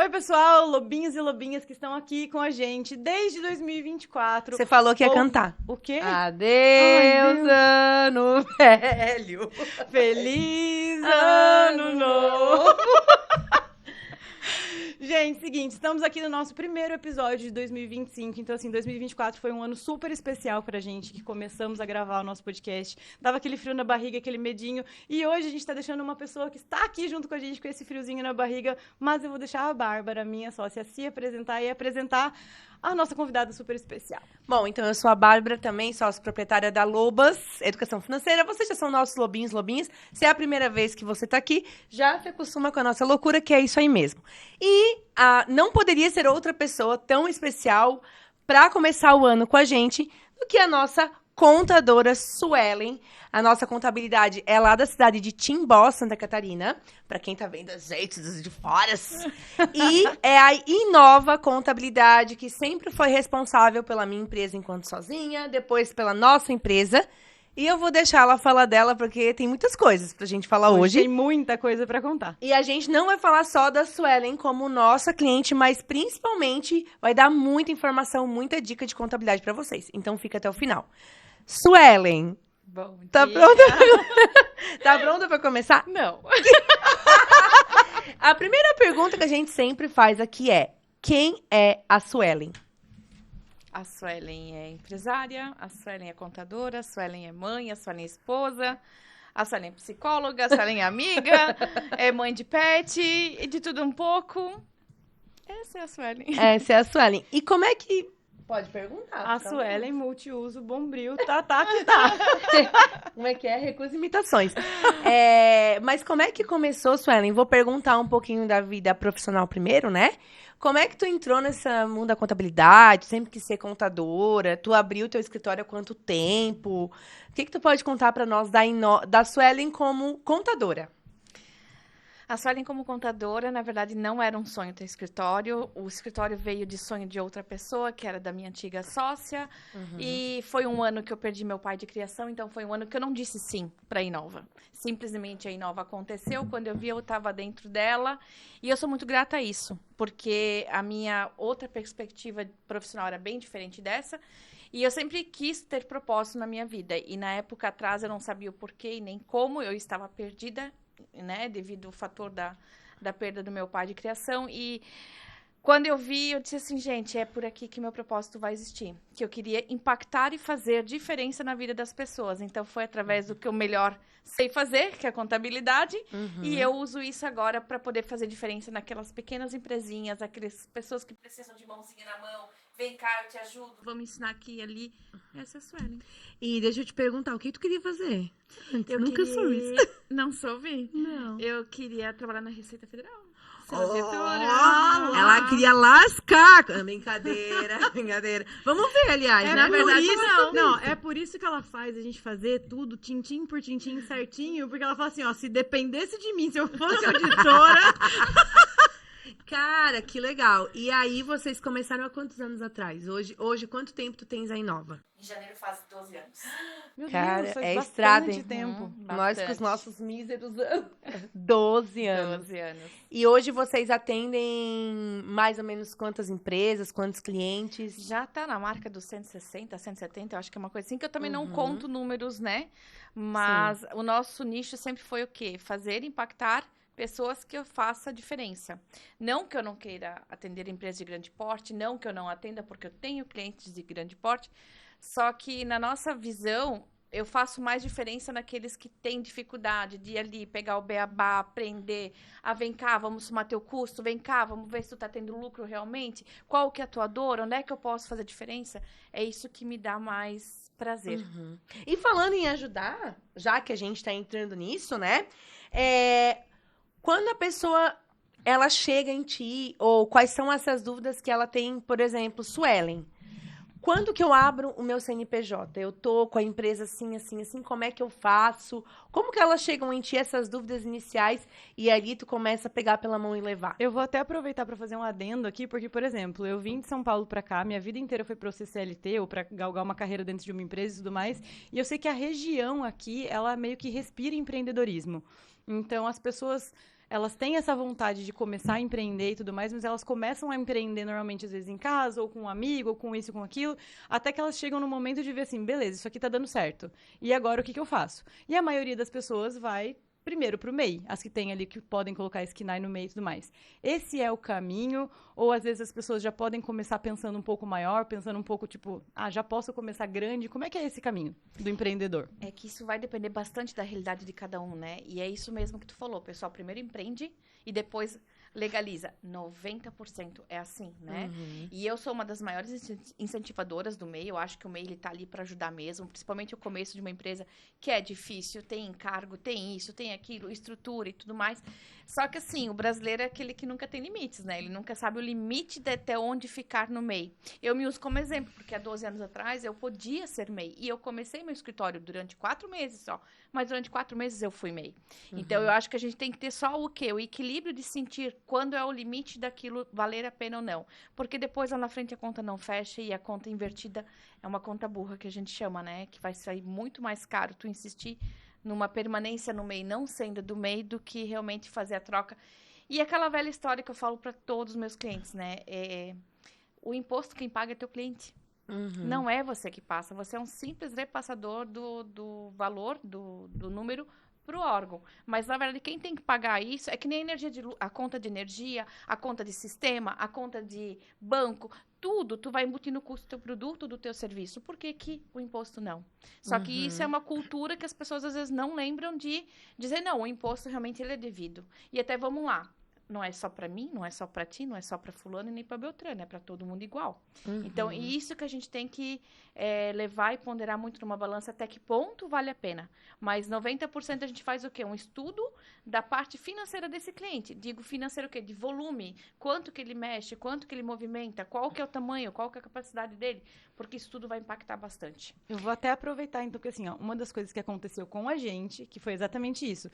Oi, pessoal, lobinhos e lobinhas que estão aqui com a gente desde 2024. Você falou que ia cantar. O quê? Adeus, Deus. ano velho. Feliz Ano Novo! Gente, seguinte, estamos aqui no nosso primeiro episódio de 2025, então assim, 2024 foi um ano super especial pra gente, que começamos a gravar o nosso podcast, dava aquele frio na barriga, aquele medinho, e hoje a gente tá deixando uma pessoa que está aqui junto com a gente com esse friozinho na barriga, mas eu vou deixar a Bárbara, minha sócia, se apresentar e apresentar a nossa convidada super especial. Bom, então eu sou a Bárbara também, sócia proprietária da Lobas Educação Financeira. Vocês já são nossos lobinhos, lobinhas. Se é a primeira vez que você tá aqui, já se acostuma com a nossa loucura, que é isso aí mesmo. E não poderia ser outra pessoa tão especial para começar o ano com a gente do que a nossa contadora Suelen. A nossa contabilidade é lá da cidade de Timbó, Santa Catarina, para quem tá vendo as jeitos de fora. E é a Inova Contabilidade, que sempre foi responsável pela minha empresa enquanto sozinha, depois pela nossa empresa. E eu vou deixar ela falar dela, porque tem muitas coisas pra gente falar hoje. Tem muita coisa pra contar. E a gente não vai falar só da Suelen como nossa cliente, mas principalmente vai dar muita informação, muita dica de contabilidade pra vocês. Então fica até o final. Suelen, Bom tá dia. pronta? Tá pronta pra começar? Não. A primeira pergunta que a gente sempre faz aqui é: quem é a Suelen? A Suelen é empresária, a Suelen é contadora, a Suelen é mãe, a Suelen é esposa, a Suelen é psicóloga, a Suelen é amiga, é mãe de pet, e de tudo um pouco. Essa é a Suelen. Essa é a Suelen. E como é que... Pode perguntar. A Suelen, multiuso, bombril, tá que tá. Como é que é? Recusa imitações. Mas como é que começou, Suelen? Vou perguntar um pouquinho da vida profissional primeiro, né? Como é que tu entrou nesse mundo da contabilidade? Sempre quis ser contadora? Tu abriu teu escritório há quanto tempo? O que tu pode contar pra nós da Suelen como contadora? A Suelen como contadora, na verdade, não era um sonho ter escritório. O escritório veio de sonho de outra pessoa, que era da minha antiga sócia. E foi um ano que eu perdi meu pai de criação, então foi um ano que eu não disse sim para a Inova. Simplesmente a Inova aconteceu, quando eu vi eu estava dentro dela. E eu sou muito grata a isso, porque a minha outra perspectiva profissional era bem diferente dessa. E eu sempre quis ter propósito na minha vida. E na época atrás eu não sabia o porquê e nem como, eu estava perdida, né, devido ao fator da perda do meu pai de criação. E quando eu vi, eu disse assim, gente, é por aqui que meu propósito vai existir. Que eu queria impactar e fazer diferença na vida das pessoas. Então, foi através do que eu melhor sei fazer, que é a contabilidade. E eu uso isso agora para poder fazer diferença naquelas pequenas empresinhas, aquelas pessoas que precisam de mãozinha na mão. Vem cá, eu te ajudo. Vamos ensinar aqui e ali. Essa é a Suelen. E deixa eu te perguntar, o que tu queria fazer? Eu nunca queria... soube. Não soube? Não. Eu queria trabalhar na Receita Federal. Ela queria lascar. Brincadeira, brincadeira. Vamos ver, aliás, Na verdade, não. é por isso que ela faz a gente fazer tudo tintim por tintim certinho, porque ela fala assim, ó, se dependesse de mim, se eu fosse auditora... Cara, que legal. E aí, vocês começaram há quantos anos atrás? Hoje quanto tempo tu tens a Inova? Em janeiro faz 12 anos. Meu Cara, Deus, faz é bastante estrada, hein? tempo. Nós com os nossos míseros 12 anos. 12 anos. E hoje vocês atendem mais ou menos quantas empresas, quantos clientes? Já tá na marca dos 160, 170, eu acho que é uma coisa assim, que eu também não conto números, né? Mas o nosso nicho sempre foi o quê? Fazer impactar pessoas que eu faça diferença. Não que eu não queira atender empresas de grande porte, não que eu não atenda, porque eu tenho clientes de grande porte, só que na nossa visão, eu faço mais diferença naqueles que têm dificuldade de ir ali, pegar o beabá, aprender, vem cá, vamos somar teu custo, vem cá, vamos ver se tu tá tendo lucro realmente, qual que é a tua dor, onde é que eu posso fazer diferença? É isso que me dá mais prazer. E falando em ajudar, já que a gente tá entrando nisso, né? Quando a pessoa, ela chega em ti, ou quais são essas dúvidas que ela tem, por exemplo, Suelen, quando que eu abro o meu CNPJ? Eu tô com a empresa assim, assim, assim, como é que eu faço? Como que elas chegam em ti, essas dúvidas iniciais, e ali tu começa a pegar pela mão e levar? Eu vou até aproveitar para fazer um adendo aqui, porque, por exemplo, eu vim de São Paulo para cá, minha vida inteira foi para o CLT ou para galgar uma carreira dentro de uma empresa e tudo mais, e eu sei que a região aqui, ela meio que respira empreendedorismo. Então, as pessoas elas têm essa vontade de começar a empreender e tudo mais, mas elas começam a empreender normalmente, às vezes, em casa, ou com um amigo, ou com isso, com aquilo, até que elas chegam no momento de ver assim, beleza, isso aqui tá dando certo. E agora o que eu faço? E a maioria das pessoas vai primeiro pro MEI, as que tem ali que podem colocar esse KNAI no meio e tudo mais. Esse é o caminho, ou às vezes as pessoas já podem começar pensando um pouco maior, pensando um pouco tipo, já posso começar grande. Como é que é esse caminho do empreendedor? É que isso vai depender bastante da realidade de cada um, né? E é isso mesmo que tu falou, pessoal. Primeiro empreende e depois legaliza. 90% é assim, né? E eu sou uma das maiores incentivadoras do MEI. Eu acho que o MEI ele tá ali para ajudar mesmo, principalmente o começo de uma empresa que é difícil, tem encargo, tem isso, tem aquilo, estrutura e tudo mais. Só que assim, o brasileiro é aquele que nunca tem limites, né? Ele nunca sabe o limite de até onde ficar no MEI. Eu me uso como exemplo, porque há 12 anos atrás eu podia ser MEI. E eu comecei meu escritório durante 4 meses só. Mas durante 4 meses eu fui MEI. Então eu acho que a gente tem que ter só o quê? O equilíbrio de sentir quando é o limite daquilo valer a pena ou não. Porque depois lá na frente a conta não fecha e a conta invertida é uma conta burra que a gente chama, né? Que vai sair muito mais caro tu insistir numa permanência no MEI, não sendo do MEI, do que realmente fazer a troca. E aquela velha história que eu falo para todos os meus clientes, né? O imposto quem paga é teu cliente. Não é você que passa, você é um simples repassador do valor, do número para o órgão. Mas, na verdade, quem tem que pagar isso é que nem a energia a conta de energia, a conta de sistema, a conta de banco, tudo, tu vai embutir no custo do teu produto, do teu serviço. Por que que o imposto não? Só que isso é uma cultura que as pessoas, às vezes, não lembram de dizer, não, o imposto realmente ele é devido. E até, vamos lá, não é só para mim, não é só para ti, não é só para fulano e nem para Beltrano, é para todo mundo igual. Então, isso que a gente tem que levar e ponderar muito numa balança até que ponto vale a pena. Mas 90% a gente faz o quê? Um estudo da parte financeira desse cliente. Digo financeiro o quê? De volume, quanto que ele mexe, quanto que ele movimenta, qual que é o tamanho, qual que é a capacidade dele, porque isso tudo vai impactar bastante. Eu vou até aproveitar, então, porque assim, uma das coisas que aconteceu com a gente, que foi exatamente isso.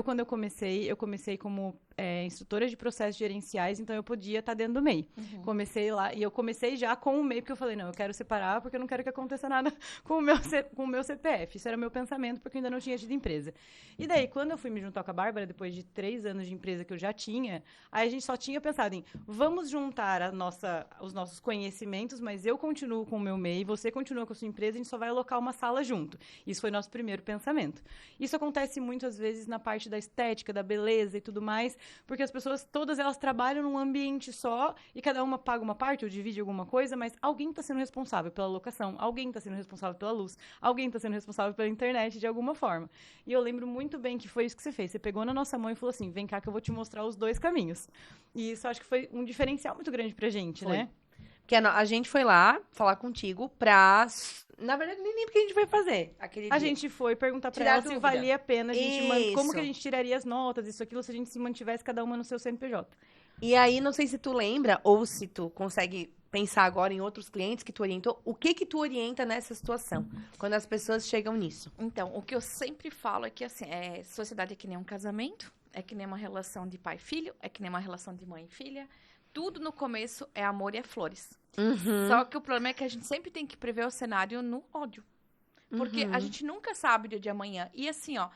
Quando eu comecei como instrutora de processos gerenciais, então eu podia estar dentro do MEI. Comecei lá, e eu comecei já com o MEI, porque eu falei, não, eu quero separar, porque eu não quero que aconteça nada com o meu CPF. Isso era o meu pensamento, porque eu ainda não tinha tido empresa. E daí, quando eu fui me juntar com a Bárbara, depois de 3 anos de empresa que eu já tinha, aí a gente só tinha pensado em, vamos juntar os nossos conhecimentos, mas eu continuo com o meu MEI, você continua com a sua empresa, a gente só vai alocar uma sala junto. Isso foi nosso primeiro pensamento. Isso acontece muitas vezes na parte da estética, da beleza e tudo mais, porque as pessoas, todas elas trabalham num ambiente só e cada uma paga uma parte ou divide alguma coisa, mas alguém está sendo responsável pela locação, alguém está sendo responsável pela luz, alguém está sendo responsável pela internet de alguma forma. E eu lembro muito bem que foi isso que você fez. Você pegou na nossa mão e falou assim, vem cá que eu vou te mostrar os 2 caminhos. E isso eu acho que foi um diferencial muito grande pra gente, né? Porque a gente foi lá falar contigo pra... Na verdade, nem lembro o que a gente vai fazer aquele dia. A gente foi perguntar pra Tirar ela se dúvida. valia a pena a gente como que a Isso. gente tiraria as notas, isso, aquilo, se a gente se mantivesse cada uma no seu CNPJ. E aí, não sei se tu lembra, ou se tu consegue pensar agora em outros clientes que tu orientou, o que que tu orienta nessa situação, quando as pessoas chegam nisso? Então, o que eu sempre falo é que, assim, sociedade é que nem um casamento, é que nem uma relação de pai e filho, é que nem uma relação de mãe e filha. Tudo no começo é amor e é flores. Só que o problema é que a gente sempre tem que prever o cenário no ódio. Porque a gente nunca sabe o dia de amanhã. E assim, ó,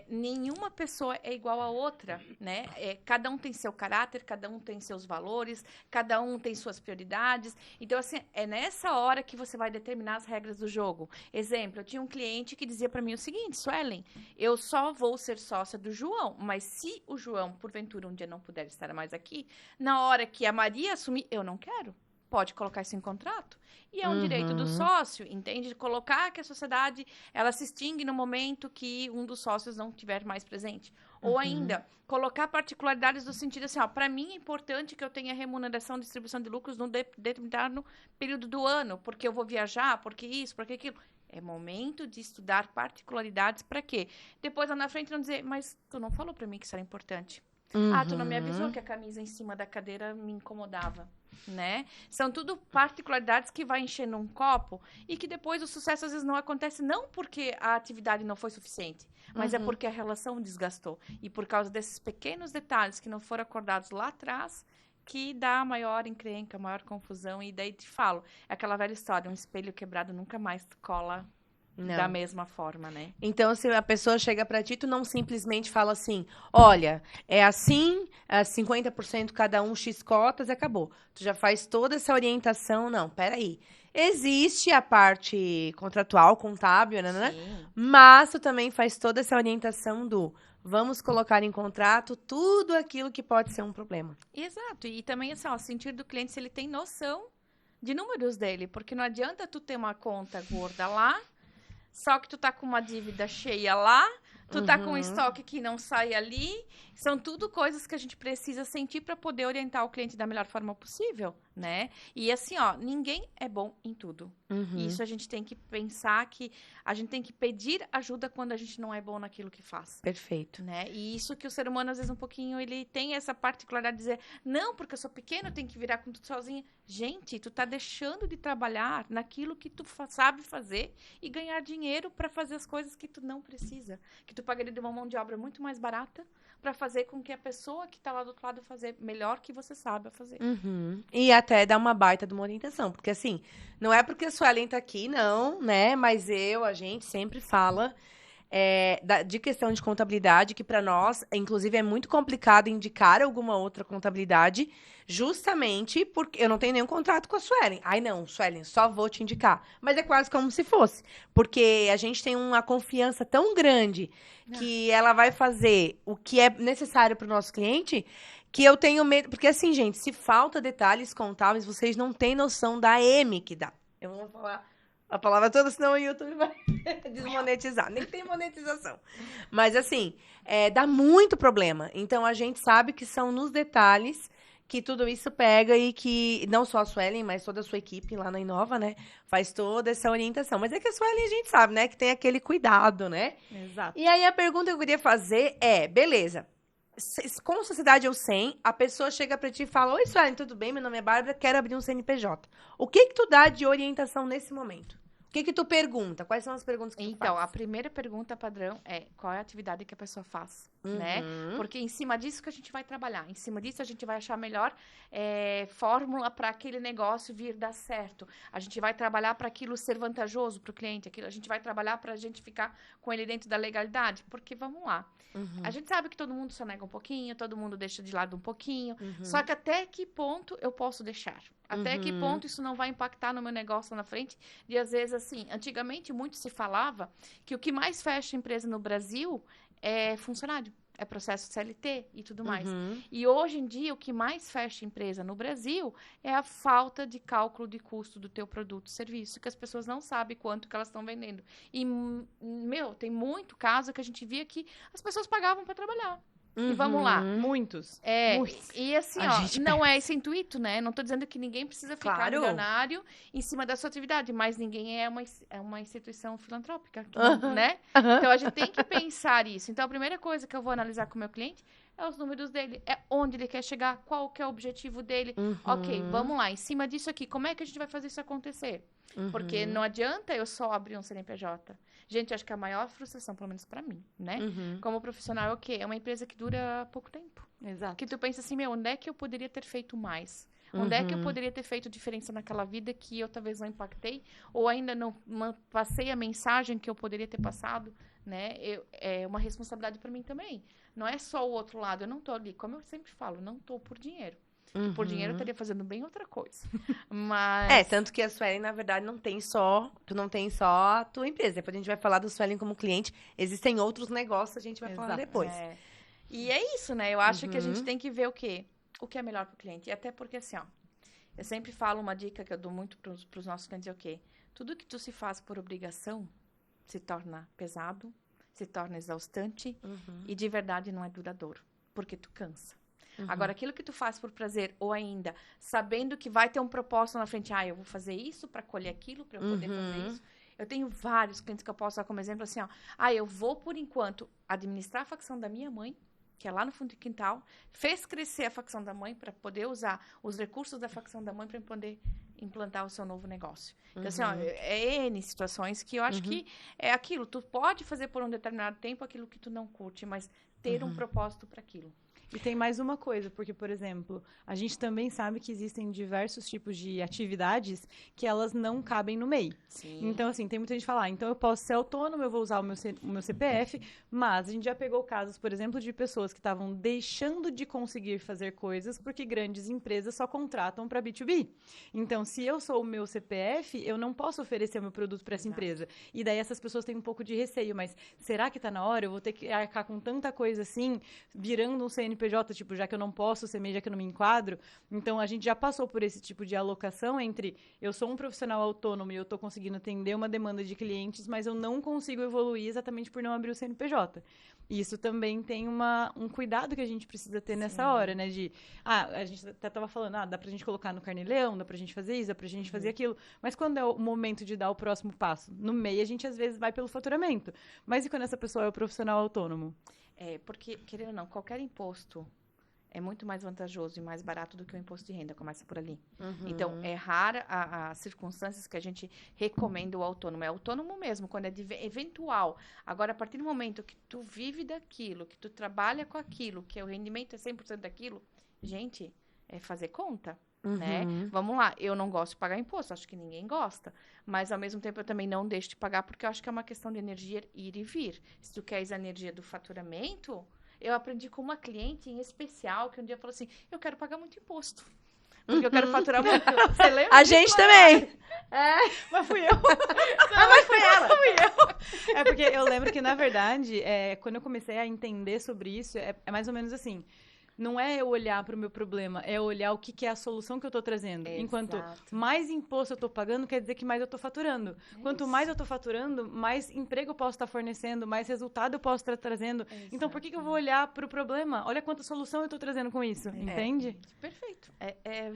nenhuma pessoa é igual a outra, né? Cada um tem seu caráter, cada um tem seus valores, cada um tem suas prioridades. Então, assim, é nessa hora que você vai determinar as regras do jogo. Exemplo, eu tinha um cliente que dizia pra mim o seguinte, Suelen, eu só vou ser sócia do João, mas se o João, porventura, um dia não puder estar mais aqui, na hora que a Maria assumir, eu não quero. Pode colocar isso em contrato. E é um direito do sócio, entende? De colocar que a sociedade, ela se extingue no momento que um dos sócios não estiver mais presente. Ou ainda, colocar particularidades do sentido assim, ó, para mim é importante que eu tenha remuneração, distribuição de lucros num determinado período do ano, porque eu vou viajar, porque isso, porque aquilo. É momento de estudar particularidades para quê? Depois, lá na frente, não dizer, mas tu não falou para mim que isso era importante. Tu não me avisou que a camisa em cima da cadeira me incomodava, né? São tudo particularidades que vai enchendo um copo e que depois o sucesso às vezes não acontece não porque a atividade não foi suficiente, mas é porque a relação desgastou. E por causa desses pequenos detalhes que não foram acordados lá atrás, que dá a maior encrenca, a maior confusão. E daí te falo, é aquela velha história, um espelho quebrado nunca mais cola da mesma forma, né? Então, se a pessoa chega pra ti, tu não simplesmente fala assim, olha, é assim, é 50% cada um, X cotas, e acabou. Tu já faz toda essa orientação, não, peraí. Existe a parte contratual, contábil, né? Sim. Mas tu também faz toda essa orientação do vamos colocar em contrato tudo aquilo que pode ser um problema. Exato. E também, assim, ó, sentir do cliente se ele tem noção de números dele. Porque não adianta tu ter uma conta gorda lá, só que tu tá com uma dívida cheia lá, tu tá com um estoque que não sai ali. São tudo coisas que a gente precisa sentir para poder orientar o cliente da melhor forma possível, né? E assim, ó, ninguém é bom em tudo. E isso a gente tem que pensar que a gente tem que pedir ajuda quando a gente não é bom naquilo que faz. Perfeito. Né? E isso que o ser humano, às vezes, um pouquinho, ele tem essa particularidade de dizer, não, porque eu sou pequeno, eu tenho que virar com tudo sozinha. Gente, tu tá deixando de trabalhar naquilo que tu sabe fazer e ganhar dinheiro para fazer as coisas que tu não precisa. Que tu pagaria de uma mão de obra muito mais barata para fazer com que a pessoa que tá lá do outro lado fazer melhor que você sabe fazer. E até dar uma baita de uma orientação. Porque assim, não é porque a Suelen tá aqui, não, né? Mas a gente sempre fala de questão de contabilidade, que para nós, inclusive, é muito complicado indicar alguma outra contabilidade, justamente porque eu não tenho nenhum contrato com a Suelen. Ai, não, Suelen, só vou te indicar. Mas é quase como se fosse. Porque a gente tem uma confiança tão grande que ela vai fazer o que é necessário para o nosso cliente, que eu tenho medo. Porque assim, gente, se falta detalhes contábeis, vocês não têm noção da M que dá. Eu vou falar a palavra toda, senão o YouTube vai desmonetizar. Nem tem monetização. Mas, assim, dá muito problema. Então, a gente sabe que são nos detalhes que tudo isso pega e que não só a Suelen, mas toda a sua equipe lá na Inova, né, faz toda essa orientação. Mas é que a Suelen a gente sabe, né, que tem aquele cuidado, né? Exato. E aí, a pergunta que eu queria fazer beleza, com sociedade ou sem, a pessoa chega pra ti e fala, oi, Suelen, tudo bem? Meu nome é Bárbara, quero abrir um CNPJ. O que tu dá de orientação nesse momento? O que tu pergunta? Quais são as perguntas que tu Então, faz? a primeira pergunta padrão é qual é a atividade que a pessoa faz, né? Porque em cima disso que a gente vai trabalhar, em cima disso a gente vai achar a melhor fórmula para aquele negócio vir dar certo. A gente vai trabalhar para aquilo ser vantajoso para o cliente, a gente vai trabalhar para a gente ficar com ele dentro da legalidade. Porque, vamos lá, a gente sabe que todo mundo só nega um pouquinho, todo mundo deixa de lado um pouquinho, só que até que ponto eu posso deixar? Até que ponto isso não vai impactar no meu negócio lá na frente? E às vezes, assim, antigamente muito se falava que o que mais fecha empresa no Brasil é funcionário, é processo CLT e tudo mais. E hoje em dia, o que mais fecha empresa no Brasil é a falta de cálculo de custo do teu produto, serviço, que as pessoas não sabem quanto que elas estão vendendo. E, tem muito caso que a gente via que as pessoas pagavam para trabalhar. E vamos lá. Muitos. Muitos. E assim, não é esse intuito, né? Não tô dizendo que ninguém precisa ficar milionário em cima da sua atividade, mas ninguém é uma instituição filantrópica, né? Então, a gente tem que pensar isso. Então, a primeira coisa que eu vou analisar com o meu cliente é os números dele, é onde ele quer chegar, qual que é o objetivo dele. Ok, vamos lá, em cima disso aqui, como é que a gente vai fazer isso acontecer? Porque não adianta eu só abrir um CNPJ. Gente, acho que a maior frustração, pelo menos pra mim, né? Como profissional, é o quê? É uma empresa que dura pouco tempo. Exato. Que tu pensa assim, onde é que eu poderia ter feito mais? Onde é que eu poderia ter feito diferença naquela vida que eu talvez não impactei? Ou ainda não passei a mensagem que eu poderia ter passado, né? É uma responsabilidade pra mim também. Não é só o outro lado, eu não tô ali. Como eu sempre falo, não tô por dinheiro. Por dinheiro eu estaria fazendo bem outra coisa. Mas... tanto que a Suelen, na verdade, tu não tem só a tua empresa. Depois a gente vai falar do Suelen como cliente. Existem outros negócios, a gente vai falar depois. E é isso, né? Eu acho que a gente tem que ver o quê? O que é melhor pro cliente. E até porque, assim, eu sempre falo uma dica que eu dou muito pros nossos clientes, é o quê? Tudo que tu se faz por obrigação se torna pesado, se torna exaustante e de verdade não é duradouro. Porque tu cansa. Agora, aquilo que tu faz por prazer, ou ainda, sabendo que vai ter um propósito na frente, eu vou fazer isso para colher aquilo, para eu poder fazer isso. Eu tenho vários clientes que eu posso dar como exemplo, assim, eu vou, por enquanto, administrar a facção da minha mãe, que é lá no fundo do quintal, fez crescer a facção da mãe para poder usar os recursos da facção da mãe para poder implantar o seu novo negócio. Então, assim, é N situações que eu acho que é aquilo. Tu pode fazer por um determinado tempo aquilo que tu não curte, mas ter um propósito para aquilo. E tem mais uma coisa, porque, por exemplo, a gente também sabe que existem diversos tipos de atividades que elas não cabem no MEI. Sim. Então, assim, tem muita gente que fala, então eu posso ser autônomo, eu vou usar o meu CPF, mas a gente já pegou casos, por exemplo, de pessoas que estavam deixando de conseguir fazer coisas porque grandes empresas só contratam para B2B. Então, se eu sou o meu CPF, eu não posso oferecer o meu produto para essa empresa. E daí essas pessoas têm um pouco de receio, mas será que tá na hora? Eu vou ter que arcar com tanta coisa assim, virando um CNPJ, tipo, já que eu não posso ser MEI, já que eu não me enquadro. Então, a gente já passou por esse tipo de alocação entre eu sou um profissional autônomo e eu tô conseguindo atender uma demanda de clientes, mas eu não consigo evoluir exatamente por não abrir o CNPJ. Isso também tem um cuidado que a gente precisa ter nessa hora, né? A gente até tava falando, dá pra gente colocar no carnê-leão, dá pra gente fazer isso, dá pra gente fazer aquilo. Mas quando é o momento de dar o próximo passo? No MEI, a gente às vezes vai pelo faturamento. Mas e quando essa pessoa é o profissional autônomo? Porque, querendo ou não, qualquer imposto é muito mais vantajoso e mais barato do que o imposto de renda, começa por ali. Então, é rara as circunstâncias que a gente recomenda o autônomo. É autônomo mesmo, quando é eventual. Agora, a partir do momento que tu vive daquilo, que tu trabalha com aquilo, que o rendimento é 100% daquilo, gente, é fazer conta. Né? Vamos lá, eu não gosto de pagar imposto, acho que ninguém gosta, mas ao mesmo tempo eu também não deixo de pagar porque eu acho que é uma questão de energia ir e vir. Se tu queres a energia do faturamento, eu aprendi com uma cliente em especial que um dia falou assim, eu quero pagar muito imposto, porque eu quero faturar muito. Você lembra? A gente também. Mas fui eu. Mas foi ela. Fui eu. É porque eu lembro que, na verdade, quando eu comecei a entender sobre isso, é mais ou menos assim. Não é eu olhar para o meu problema, é olhar o que é a solução que eu estou trazendo. Exato. Enquanto mais imposto eu estou pagando, quer dizer que mais eu estou faturando. Quanto mais eu estou faturando, mais emprego eu posso estar fornecendo, mais resultado eu posso estar trazendo. Exato. Então, por que eu vou olhar para o problema? Olha quanta solução eu estou trazendo com isso, entende? Perfeito.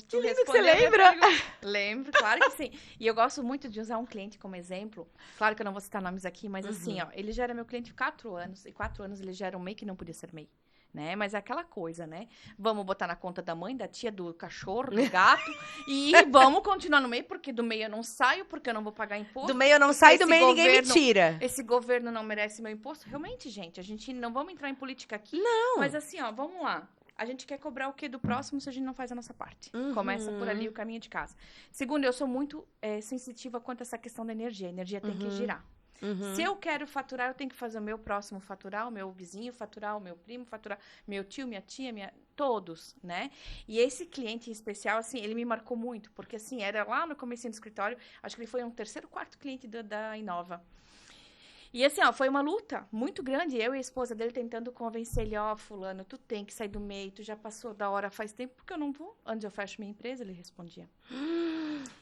Que lindo que você lembra! Lembro, claro que sim. E eu gosto muito de usar um cliente como exemplo. Claro que eu não vou citar nomes aqui, mas assim, ele já era meu cliente 4 anos, e 4 anos ele já era um MEI que não podia ser MEI. Né? Mas é aquela coisa, né? Vamos botar na conta da mãe, da tia, do cachorro, do gato e vamos continuar no MEI, porque do MEI eu não saio, porque eu não vou pagar imposto. Do MEI eu não saio, do MEI ninguém me tira. Esse governo não merece meu imposto. Realmente, gente, a gente não vamos entrar em política aqui. Não. Mas assim, ó, vamos lá. A gente quer cobrar o quê do próximo se a gente não faz a nossa parte? Começa por ali o caminho de casa. Segundo, eu sou muito sensitiva quanto a essa questão da energia. A energia tem que girar. Se eu quero faturar, eu tenho que fazer o meu próximo faturar, o meu vizinho faturar, o meu primo faturar, meu tio, minha tia, todos, né? E esse cliente em especial, assim, ele me marcou muito, porque assim, era lá no comecinho do escritório, acho que ele foi um 3º, 4º cliente da Inova. E assim, ó, foi uma luta muito grande, eu e a esposa dele tentando convencer ele, fulano, tu tem que sair do MEI, tu já passou da hora faz tempo, porque eu não vou. Antes eu fecho minha empresa, ele respondia.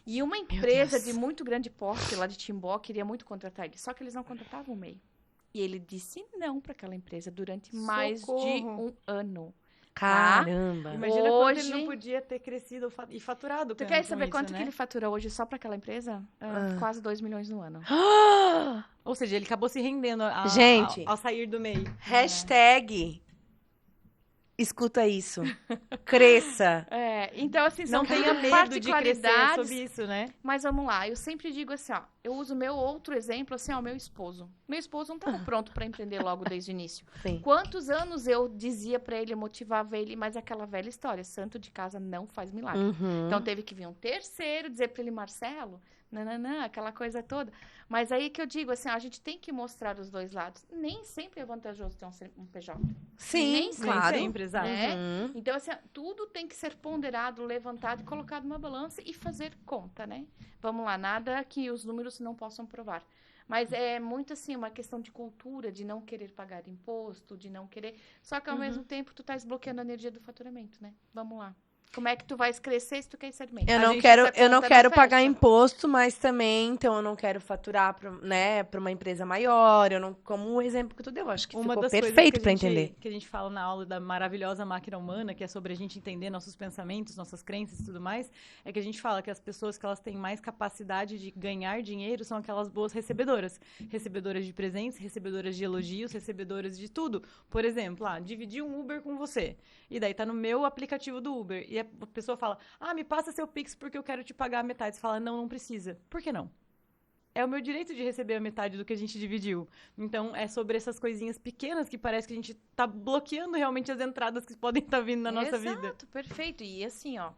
E uma empresa de muito grande porte, lá de Timbó, queria muito contratar ele, só que eles não contratavam o MEI. E ele disse não para aquela empresa durante mais de 1 ano. Caramba. Imagina quando ele não podia ter crescido e faturado. Tu quer saber quanto que ele fatura hoje só para aquela empresa? Quase 2 milhões no ano. Ou seja, ele acabou se rendendo ao sair do MEI. Hashtag escuta isso. Cresça. Então assim, não tenha medo de crescer sobre isso, né? Mas vamos lá, eu sempre digo assim, ó, eu uso meu outro exemplo, assim, ó, meu esposo. Meu esposo não estava pronto para empreender logo desde o início. Sim. Quantos anos eu dizia para ele, eu motivava ele, mas aquela velha história, santo de casa não faz milagre. Então teve que vir um terceiro dizer para ele, Marcelo, não, aquela coisa toda. Mas aí que eu digo assim, a gente tem que mostrar os dois lados. Nem sempre é vantajoso ter um PJ. Sim, nem claro. Sempre, exato. Então, assim, tudo tem que ser ponderado, levantado e colocado numa balança e fazer conta, né? Vamos lá, nada que os números não possam provar. Mas é muito, assim, uma questão de cultura, de não querer pagar imposto, de não querer... Só que, ao mesmo tempo, tu tá desbloqueando a energia do faturamento, né? Vamos lá. Como é que tu vais crescer se tu quer ser MEI? Eu não quero pagar imposto, mas também, então, eu não quero faturar para uma empresa maior. Como o exemplo que tu deu, acho que ficou perfeito para entender. Que a gente fala na aula da maravilhosa máquina humana, que é sobre a gente entender nossos pensamentos, nossas crenças e tudo mais, é que a gente fala que as pessoas que elas têm mais capacidade de ganhar dinheiro são aquelas boas recebedoras. Recebedoras de presentes, recebedoras de elogios, recebedoras de tudo. Por exemplo, dividir um Uber com você. E daí tá no meu aplicativo do Uber. E a pessoa fala, me passa seu Pix porque eu quero te pagar a metade. Você fala, não precisa. Por que não? é o meu direito de receber a metade do que a gente dividiu. Então, é sobre essas coisinhas pequenas que parece que a gente tá bloqueando realmente as entradas que podem estar vindo na nossa vida. Exato, perfeito. E assim, ó,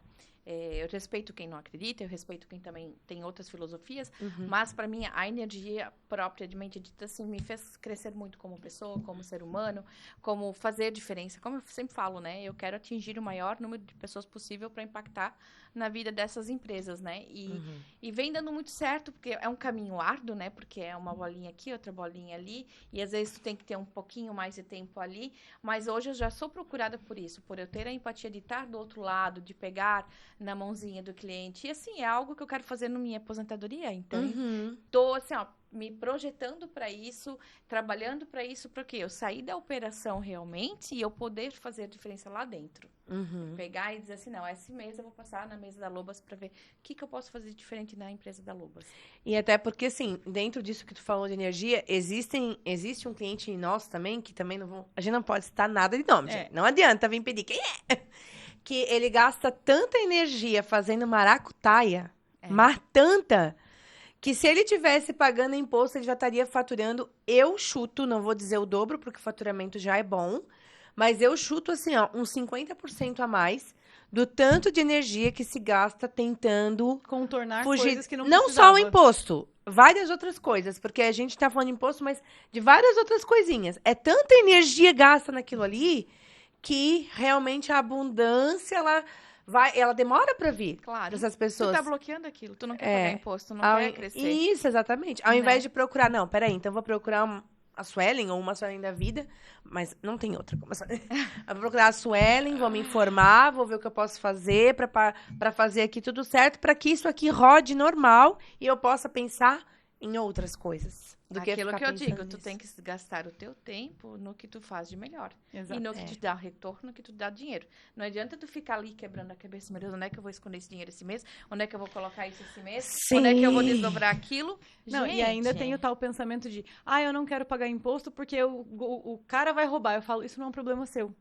eu respeito quem não acredita, eu respeito quem também tem outras filosofias, mas para mim a energia propriamente dita assim, me fez crescer muito como pessoa, como ser humano, como fazer a diferença. Como eu sempre falo, né? Eu quero atingir o maior número de pessoas possível para impactar na vida dessas empresas, né? E vem dando muito certo, porque é um caminho árduo, né? Porque é uma bolinha aqui, outra bolinha ali, e às vezes tu tem que ter um pouquinho mais de tempo ali, mas hoje eu já sou procurada por isso, por eu ter a empatia de estar do outro lado, de pegar na mãozinha do cliente. E assim, é algo que eu quero fazer na minha aposentadoria. Então, tô assim, ó, me projetando para isso, trabalhando para isso, porque eu sair da operação realmente e eu poder fazer a diferença lá dentro. Pegar e dizer assim, não, esse mês eu vou passar na mesa da Lobas para ver o que eu posso fazer diferente na empresa da Lobas. E até porque, assim, dentro disso que tu falou de energia, existe um cliente nosso também, que também não vão... A gente não pode citar nada de nome, gente. Não adianta vir pedir quem é. Que ele gasta tanta energia fazendo maracutaia, mas tanta, que se ele tivesse pagando imposto, ele já estaria faturando, eu chuto, não vou dizer o dobro, porque o faturamento já é bom, mas eu chuto, assim, ó, uns 50% a mais do tanto de energia que se gasta tentando Contornar fugir. coisas que não Não precisava. só o imposto, várias outras coisas, porque a gente tá falando de imposto, mas de várias outras coisinhas. É tanta energia gasta naquilo ali que realmente a abundância, ela demora para vir. Claro. Dessas pessoas. Tu tá bloqueando aquilo, tu não quer pagar imposto, tu não quer crescer. Isso, exatamente. Ao invés de procurar, não, peraí, então eu vou procurar a Suelen ou uma Suelen da vida, mas não tem outra como a Suelen. Eu vou procurar a Suelen, vou me informar, vou ver o que eu posso fazer para fazer aqui tudo certo, para que isso aqui rode normal e eu possa pensar em outras coisas. Aquilo que eu digo, tu tem que gastar o teu tempo no que tu faz de melhor. Exato. E no que te dá retorno, no que tu dá dinheiro. Não adianta tu ficar ali quebrando a cabeça, meu Deus, onde é que eu vou esconder esse dinheiro esse mês? Onde é que eu vou colocar isso esse mês? Sim. Onde é que eu vou desdobrar aquilo? Não, Gente. e ainda tem o tal pensamento de, eu não quero pagar imposto porque o cara vai roubar. Eu falo, isso não é um problema seu.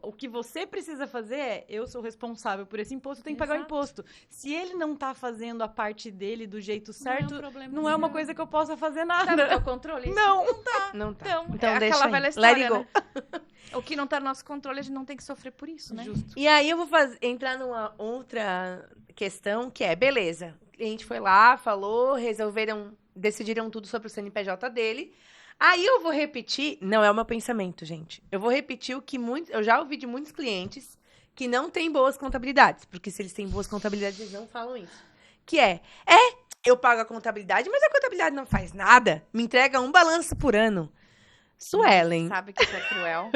O que você precisa fazer é, eu sou responsável por esse imposto, eu tenho que pagar o imposto. Se ele não tá fazendo a parte dele do jeito certo, não é uma coisa que eu possa fazer nada. Tá no teu controle? Não. Não tá. Não tá. Então é deixa aquela aí. velha história, Let it go. né? O que não tá no nosso controle, a gente não tem que sofrer por isso, né? Justo. E aí eu vou entrar numa outra questão, que é, beleza, o cliente foi lá, falou, decidiram tudo sobre o CNPJ dele. Aí eu vou repetir, não é o meu pensamento, gente. Eu vou repetir o que eu já ouvi de muitos clientes que não têm boas contabilidades, porque se eles têm boas contabilidades, eles não falam isso. Que eu pago a contabilidade, mas a contabilidade não faz nada, me entrega um balanço por ano. Suelen. Sabe que isso é cruel?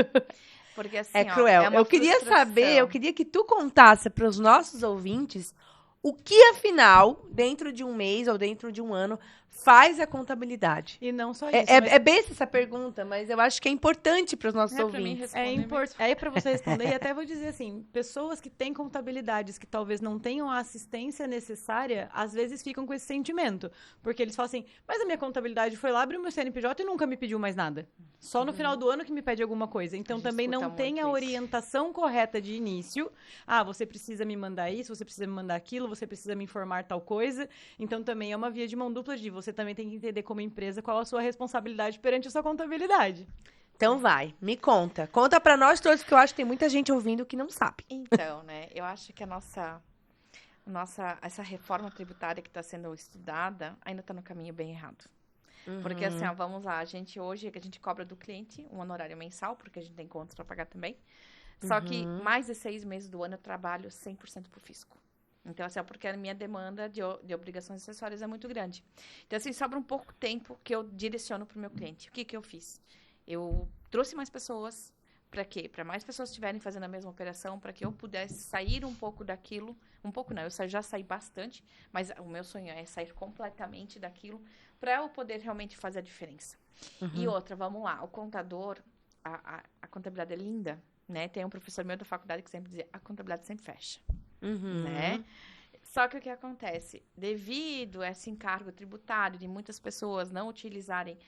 Porque assim, É cruel. é uma Eu queria frustração. saber, eu queria que tu contasse para os nossos ouvintes o que, afinal, dentro de um mês ou dentro de um ano, faz a contabilidade. E não só isso. É besta essa pergunta, mas eu acho que é importante para os nossos Pra mim ouvintes. responder para você responder, e até vou dizer assim, pessoas que têm contabilidades que talvez não tenham a assistência necessária, às vezes ficam com esse sentimento. Porque eles falam assim, mas a minha contabilidade foi lá, abriu meu CNPJ e nunca me pediu mais nada. Só no final do ano que me pede alguma coisa. Então também não tem a orientação correta de início. Você precisa me mandar isso, você precisa me mandar aquilo, você precisa me informar tal coisa. Então também é uma via de mão dupla de você também tem que entender como empresa qual a sua responsabilidade perante a sua contabilidade. Então vai, me conta. Conta para nós todos, porque eu acho que tem muita gente ouvindo que não sabe. Então, né, eu acho que essa reforma tributária que está sendo estudada ainda está no caminho bem errado. Porque assim, vamos lá, a gente cobra do cliente um honorário mensal, porque a gente tem contas para pagar também. Só que mais de 6 meses do ano eu trabalho 100% pro fisco. Então, assim, porque a minha demanda de obrigações acessórias é muito grande. Então, assim, sobra um pouco tempo que eu direciono para o meu cliente. O que eu fiz? Eu trouxe mais pessoas. Para quê? Para mais pessoas estiverem fazendo a mesma operação, para que eu pudesse sair um pouco daquilo. Um pouco não, eu já saí bastante, mas o meu sonho é sair completamente daquilo para eu poder realmente fazer a diferença. E outra, vamos lá, o contador, a contabilidade é linda, né? Tem um professor meu da faculdade que sempre dizia, a contabilidade sempre fecha. Né? Só que o que acontece? Devido a esse encargo tributário de muitas pessoas não utilizarem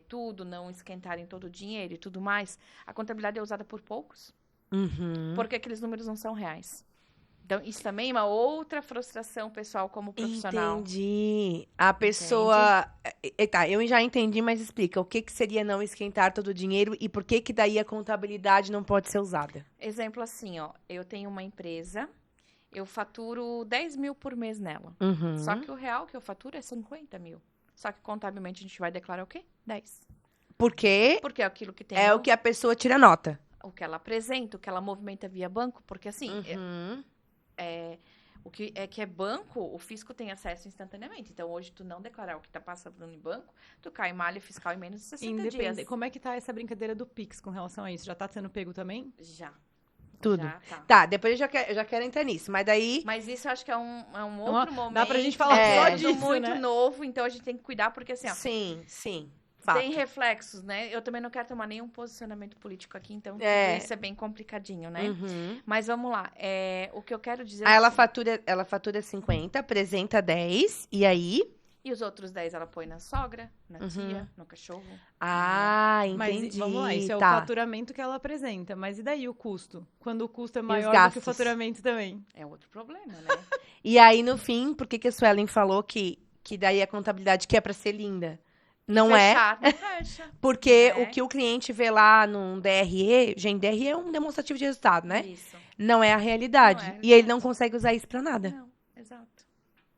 tudo, não esquentarem todo o dinheiro e tudo mais, a contabilidade é usada por poucos, porque aqueles números não são reais. Então, isso também é uma outra frustração pessoal como profissional. Entendi. A pessoa... Tá, eu já entendi, mas explica. O que que seria não esquentar todo o dinheiro e por que que daí a contabilidade não pode ser usada? Exemplo assim, ó. Eu tenho uma empresa, eu faturo 10 mil por mês nela. Uhum. Só que o real que eu faturo é 50 mil. Só que contabilmente a gente vai declarar o quê? 10. Porque Porque é aquilo que tem é o que a pessoa tira nota. o que ela apresenta, o que ela movimenta via banco. Porque assim, Uhum. o que é banco, o fisco tem acesso instantaneamente. Então, hoje, tu não declarar o que tá passando em banco, tu cai em malha fiscal em menos de 60 dias. Como é que tá essa brincadeira do Pix com relação a isso? Já tá sendo pego também? Já. Tudo. Já tá. Tá, depois eu já quero entrar nisso. Mas daí... Mas isso eu acho que é um outro momento. Dá pra gente falar só tudo disso, muito né? novo, então a gente tem que cuidar, porque assim, ó, Sim, sim. Fato. tem reflexos, né? Eu também não quero tomar nenhum posicionamento político aqui, então tudo isso é bem complicadinho, né? Uhum. Mas vamos lá. O que eu quero dizer Aí é ela assim, fatura 50, apresenta 10, e aí? e os outros 10 ela põe na sogra, na tia, no cachorro. Ah, Mas entendi. vamos lá, isso é o tá. faturamento que ela apresenta. Mas e daí o custo? Quando o custo é os maior do que o gastos? faturamento também. É outro problema, né? E aí, no fim, por que que a Suelen falou que daí a contabilidade que é pra ser linda? Não Fechar, não fecha. porque né? o que o cliente vê lá num DRE, gente, DRE é um demonstrativo de resultado, né? Isso. Não é a realidade. Não é a E ele realidade. não consegue usar isso pra nada. Não, exato.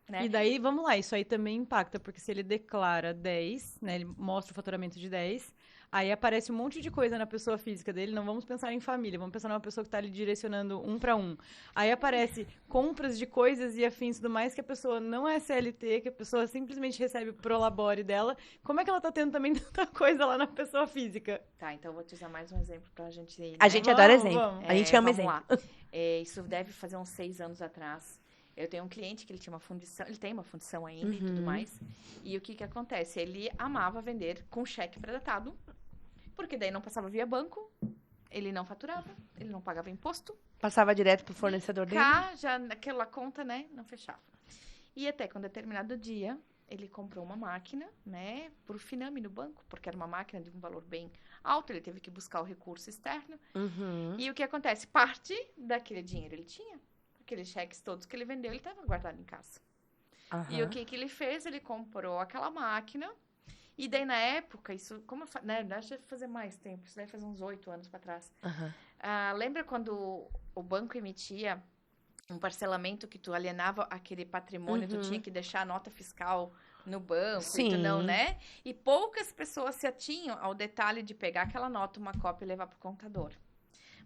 Né? E daí, vamos lá, isso aí também impacta, porque se ele declara 10, né, ele mostra o faturamento de 10, aí aparece um monte de coisa na pessoa física dele, não vamos pensar em família, vamos pensar numa pessoa que está ali direcionando um para um. Aí aparece compras de coisas e afins e tudo mais, que a pessoa não é CLT, que a pessoa simplesmente recebe o prolabore dela. Como é que ela tá tendo também tanta coisa lá na pessoa física? Tá, então eu vou te usar mais um exemplo pra gente ir, A né? gente adora Vamos, exemplo. vamos. A gente ama Vamos exemplo. lá. Isso deve fazer uns 6 anos atrás. Eu tenho um cliente que ele tinha uma fundição, ele tem uma fundição ainda e tudo mais. E o que que acontece? Ele amava vender com cheque pré-datado, porque daí não passava via banco, ele não faturava, ele não pagava imposto. Passava direto pro fornecedor dele. Cá, já naquela conta, né, não fechava. E até com determinado dia, ele comprou uma máquina, né, por Finame no banco, porque era uma máquina de um valor bem alto, ele teve que buscar o recurso externo. Uhum. E o que acontece? Parte daquele dinheiro ele tinha. Aqueles cheques todos que ele vendeu, ele estava guardado em casa. E o que que ele fez? Ele comprou aquela máquina. E daí, na época, isso... Como né, deve fazer mais tempo. Isso deve fazer uns 8 anos para trás. Lembra quando o banco emitia um parcelamento que tu alienava aquele patrimônio, tu tinha que deixar a nota fiscal no banco e tu não, Sim. né? E poucas pessoas se atinham ao detalhe de pegar aquela nota, uma cópia e levar pro contador.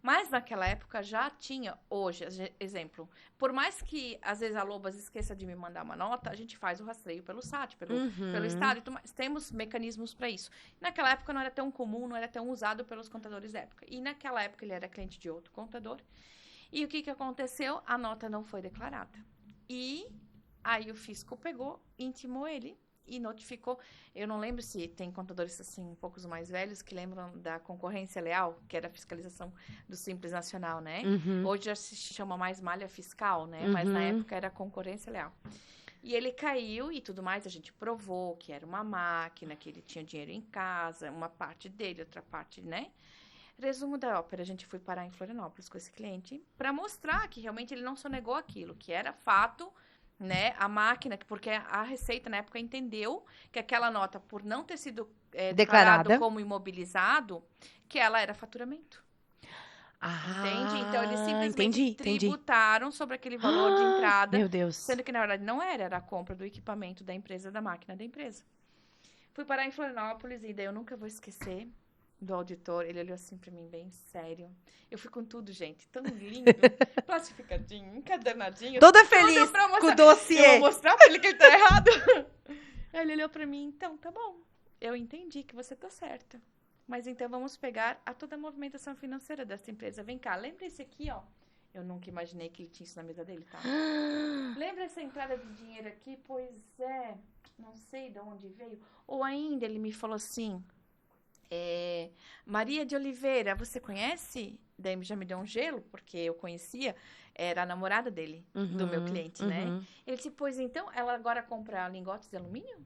Mas naquela época já tinha, hoje, exemplo, por mais que às vezes a Lobas esqueça de me mandar uma nota, a gente faz o rastreio pelo SAT, pelo Estado, temos mecanismos para isso. Naquela época não era tão comum, não era tão usado pelos contadores da época. E naquela época ele era cliente de outro contador. E o que aconteceu? A nota não foi declarada. E aí o fisco pegou, intimou ele e notificou. Eu não lembro se tem contadores assim um pouco mais velhos que lembram da concorrência leal, que era a fiscalização do Simples Nacional, né? Hoje já se chama mais malha fiscal, né? Mas na época era concorrência leal. E ele caiu e tudo mais, a gente provou que era uma máquina, que ele tinha dinheiro em casa, uma parte dele, outra parte, né? Resumo da ópera, a gente foi parar em Florianópolis com esse cliente para mostrar que realmente ele não só negou aquilo, que era fato, né, a máquina, porque a Receita na época entendeu que aquela nota, por não ter sido declarado como imobilizado, que ela era faturamento. Entende? Então, eles simplesmente tributaram sobre aquele valor de entrada, meu Deus. sendo que, na verdade, não era a compra do equipamento da empresa, da máquina da empresa. Fui parar em Florianópolis e daí eu nunca vou esquecer do auditor, ele olhou assim pra mim bem sério. Eu fui com tudo, gente, tão lindo, plastificadinho, encadernadinho. Toda feliz com o dossiê. Eu vou mostrar pra ele que ele tá errado. Aí ele olhou pra mim, então, tá bom, eu entendi que você tá certa. Mas então vamos pegar toda a movimentação financeira dessa empresa. Vem cá, lembra esse aqui, ó? Eu nunca imaginei que ele tinha isso na mesa dele, tá? Lembra essa entrada de dinheiro aqui? Pois é, não sei de onde veio. Ou ainda ele me falou assim... Maria de Oliveira, você conhece? Daí já me deu um gelo, porque eu conhecia, era a namorada dele, do meu cliente, né? Ele disse, pois então, ela agora compra lingotes de alumínio?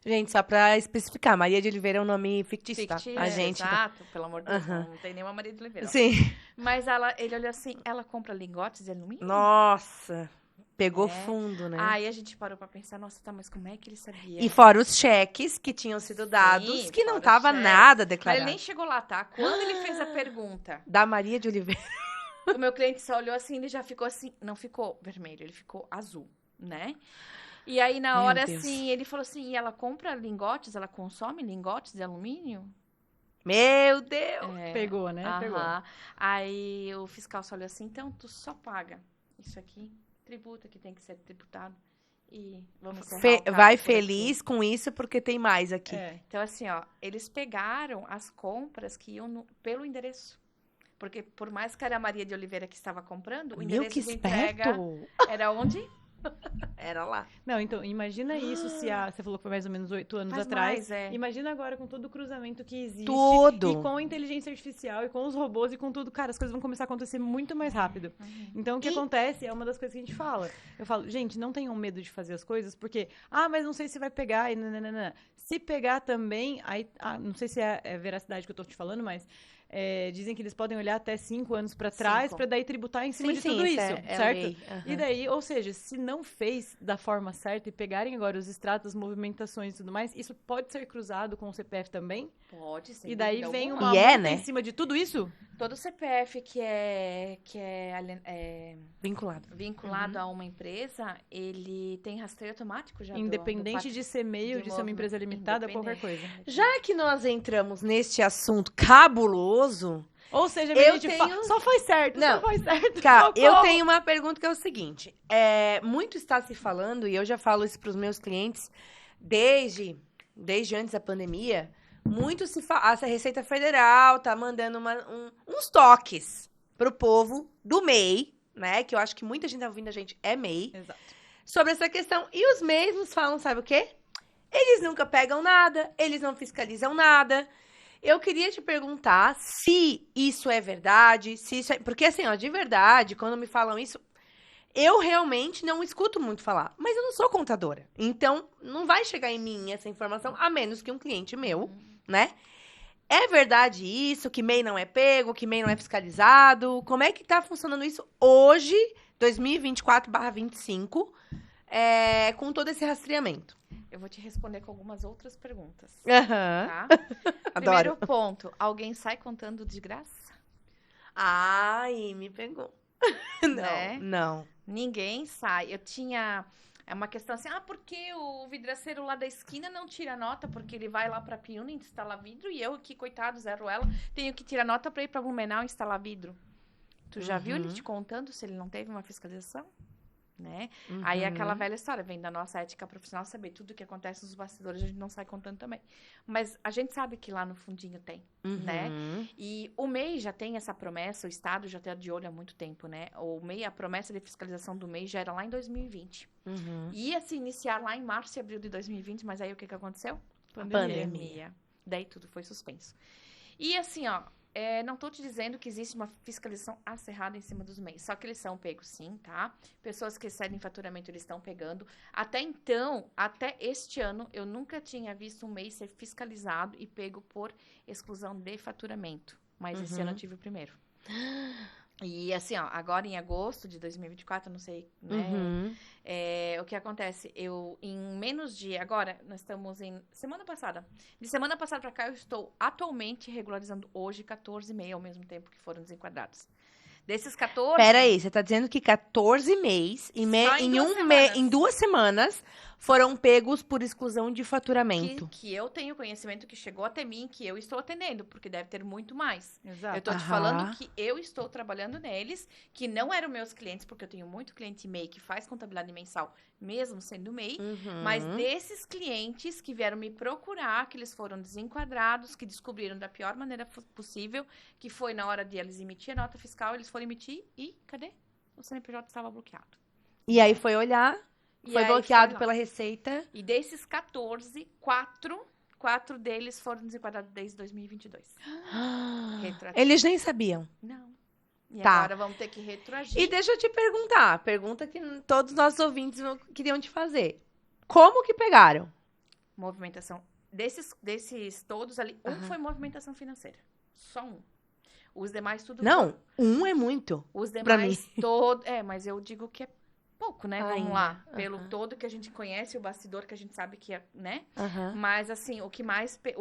Gente, só pra especificar, Maria de Oliveira é um nome fictício, tá? Fictício, A gente... exato, pelo amor de Deus, Aham. não tem nenhuma Maria de Oliveira. Sim. Mas ele olhou assim, ela compra lingotes de alumínio? Nossa, pegou É. fundo, né? Aí a gente parou pra pensar, nossa, tá, mas como é que ele sabia? E fora os cheques que tinham sido dados, Sim, que não fora os tava cheques. nada Mas declarado. ele nem chegou lá, tá? Quando ele fez a pergunta, Da Maria de Oliveira. o meu cliente só olhou assim, ele já ficou assim, não ficou vermelho, ele ficou azul, né? E aí, na Meu hora, Deus. assim, ele falou assim, e ela compra lingotes, ela consome lingotes de alumínio? Meu Deus! É, Pegou, né? Pegou. aham. Aí o fiscal só olhou assim, então tu só paga isso aqui, tributa que tem que ser tributado. E vamos encerrar o caso Vai por feliz com isso, porque tem mais aqui. É. Então, assim, ó, eles pegaram as compras que iam pelo endereço. Porque por mais que era a Maria de Oliveira que estava comprando, o Meu, endereço que de entrega esperto! era onde? Era lá. Não, então, imagina isso se você falou que foi mais ou menos 8 anos Faz atrás. mais, é. Imagina agora com todo o cruzamento que existe. Tudo. E com a inteligência artificial, e com os robôs, e com tudo. Cara, as coisas vão começar a acontecer muito mais rápido. Então, o que acontece é uma das coisas que a gente fala. Eu falo, gente, não tenham medo de fazer as coisas, porque, mas não sei se vai pegar, e nananana. Se pegar também, aí, não sei se é veracidade que eu tô te falando, mas dizem que eles podem olhar até 5 anos pra trás, 5. pra daí tributar em cima Sim, de sim, tudo isso, é certo? lei. Aham. E daí, ou seja, se não fez da forma certa e pegarem agora os extratos, movimentações e tudo mais, isso pode ser cruzado com o CPF também? Pode, sem E daí dúvida vem alguma. uma E multa né? em cima de tudo isso? Todo CPF que é Vinculado. vinculado a uma empresa, ele tem rastreio automático já Independente de ser MEI ou de ser uma empresa limitada, qualquer coisa. Já que nós entramos neste assunto cabuloso, Ou seja, Eu a gente tenho- só foi certo, Não. só foi certo. cara, eu socorro. tenho uma pergunta que é o seguinte. Muito está se falando, e eu já falo isso para os meus clientes, desde antes da pandemia, muito se fala, a Receita Federal tá mandando uns toques pro povo do MEI, né? Que eu acho que muita gente tá ouvindo a gente é MEI, Exato. sobre essa questão. E os mesmos falam, sabe o quê? Eles nunca pegam nada, eles não fiscalizam nada. Eu queria te perguntar se isso é verdade, se isso é... Porque assim, ó, de verdade, quando me falam isso, eu realmente não escuto muito falar. Mas eu não sou contadora. Então, não vai chegar em mim essa informação, a menos que um cliente meu, né? É verdade isso, que MEI não é pego, que MEI não é fiscalizado? Como é que tá funcionando isso hoje, 2024/25, com todo esse rastreamento? Eu vou te responder com algumas outras perguntas, Aham. tá? Adoro. Primeiro ponto, alguém sai contando de graça? Ai, me pegou. Não, Né? não. Ninguém sai. Eu tinha uma questão assim, porque o vidraceiro lá da esquina não tira nota, porque ele vai lá pra Piúna instalar vidro, e eu aqui, coitado, zero ela, tenho que tirar nota pra ir pra Blumenau instalar vidro. Tu já viu ele te contando se ele não teve uma fiscalização? Né? Aí é aquela velha história, vem da nossa ética profissional saber tudo o que acontece nos bastidores, a gente não sai contando também. Mas a gente sabe que lá no fundinho tem, né? E o MEI já tem essa promessa, o Estado já está de olho há muito tempo, né? O MEI, a promessa de fiscalização do MEI já era lá em 2020. Ia se iniciar lá em março e abril de 2020, mas aí o que aconteceu? Pandemia. Daí tudo foi suspenso. E assim, ó, não tô te dizendo que existe uma fiscalização acirrada em cima dos MEIs, só que eles são pegos sim, tá? Pessoas que excedem faturamento, eles estão pegando. Até então, até este ano, eu nunca tinha visto um MEI ser fiscalizado e pego por exclusão de faturamento. Mas esse ano eu tive o primeiro. E assim, ó, agora em agosto de 2024, eu não sei, né? O que acontece? Eu, em menos de... Agora, nós estamos em... Semana passada. De semana passada pra cá, eu estou atualmente regularizando hoje 14 MEI ao mesmo tempo que foram desenquadrados. Desses 14... Peraí, você tá dizendo que 14 mês, Só em 2 semanas. em 2 semanas, foram pegos por exclusão de faturamento. Que eu tenho conhecimento que chegou até mim, que eu estou atendendo, porque deve ter muito mais. Exato. Eu tô te falando que eu estou trabalhando neles, que não eram meus clientes, porque eu tenho muito cliente MEI que faz contabilidade mensal, mesmo sendo MEI, mas desses clientes que vieram me procurar, que eles foram desenquadrados, que descobriram da pior maneira possível, que foi na hora de eles emitir a nota fiscal, eles foram emitir e cadê? O CNPJ estava bloqueado. E aí foi olhar, E foi aí bloqueado foi lá. pela Receita. E desses 14, 4 deles foram desenquadrados desde 2022. Retroativo. Eles nem sabiam. Não. E Tá. agora vamos ter que retroagir. E deixa eu te perguntar, pergunta que todos os nossos ouvintes queriam te fazer. Como que pegaram? movimentação. Desses todos ali, um foi movimentação financeira. Só um. Os demais tudo... Não, um é muito. Os pra mim. demais todos... mas eu digo que é pouco, né? Vamos Ainda. lá. Pelo todo que a gente conhece, o bastidor que a gente sabe que é, né? Aham. Mas, assim, o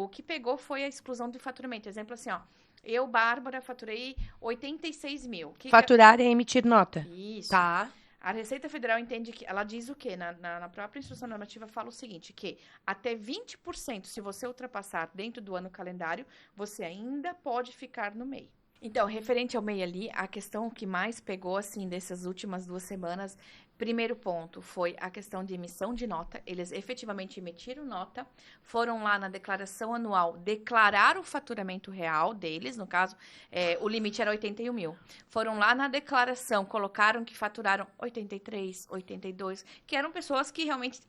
que pegou foi a exclusão do faturamento. Exemplo assim, ó. Eu, Bárbara, faturei 86 mil. Faturar é emitir nota. Isso. Tá. A Receita Federal entende que... Ela diz o quê? Na própria instrução normativa fala o seguinte, que até 20%, se você ultrapassar dentro do ano calendário, você ainda pode ficar no MEI. Então, referente ao MEI ali, a questão que mais pegou, assim, dessas últimas 2 semanas, primeiro ponto foi a questão de emissão de nota. Eles efetivamente emitiram nota, foram lá na declaração anual declarar o faturamento real deles, no caso, o limite era 81 mil. Foram lá na declaração, colocaram que faturaram 83, 82, que eram pessoas que realmente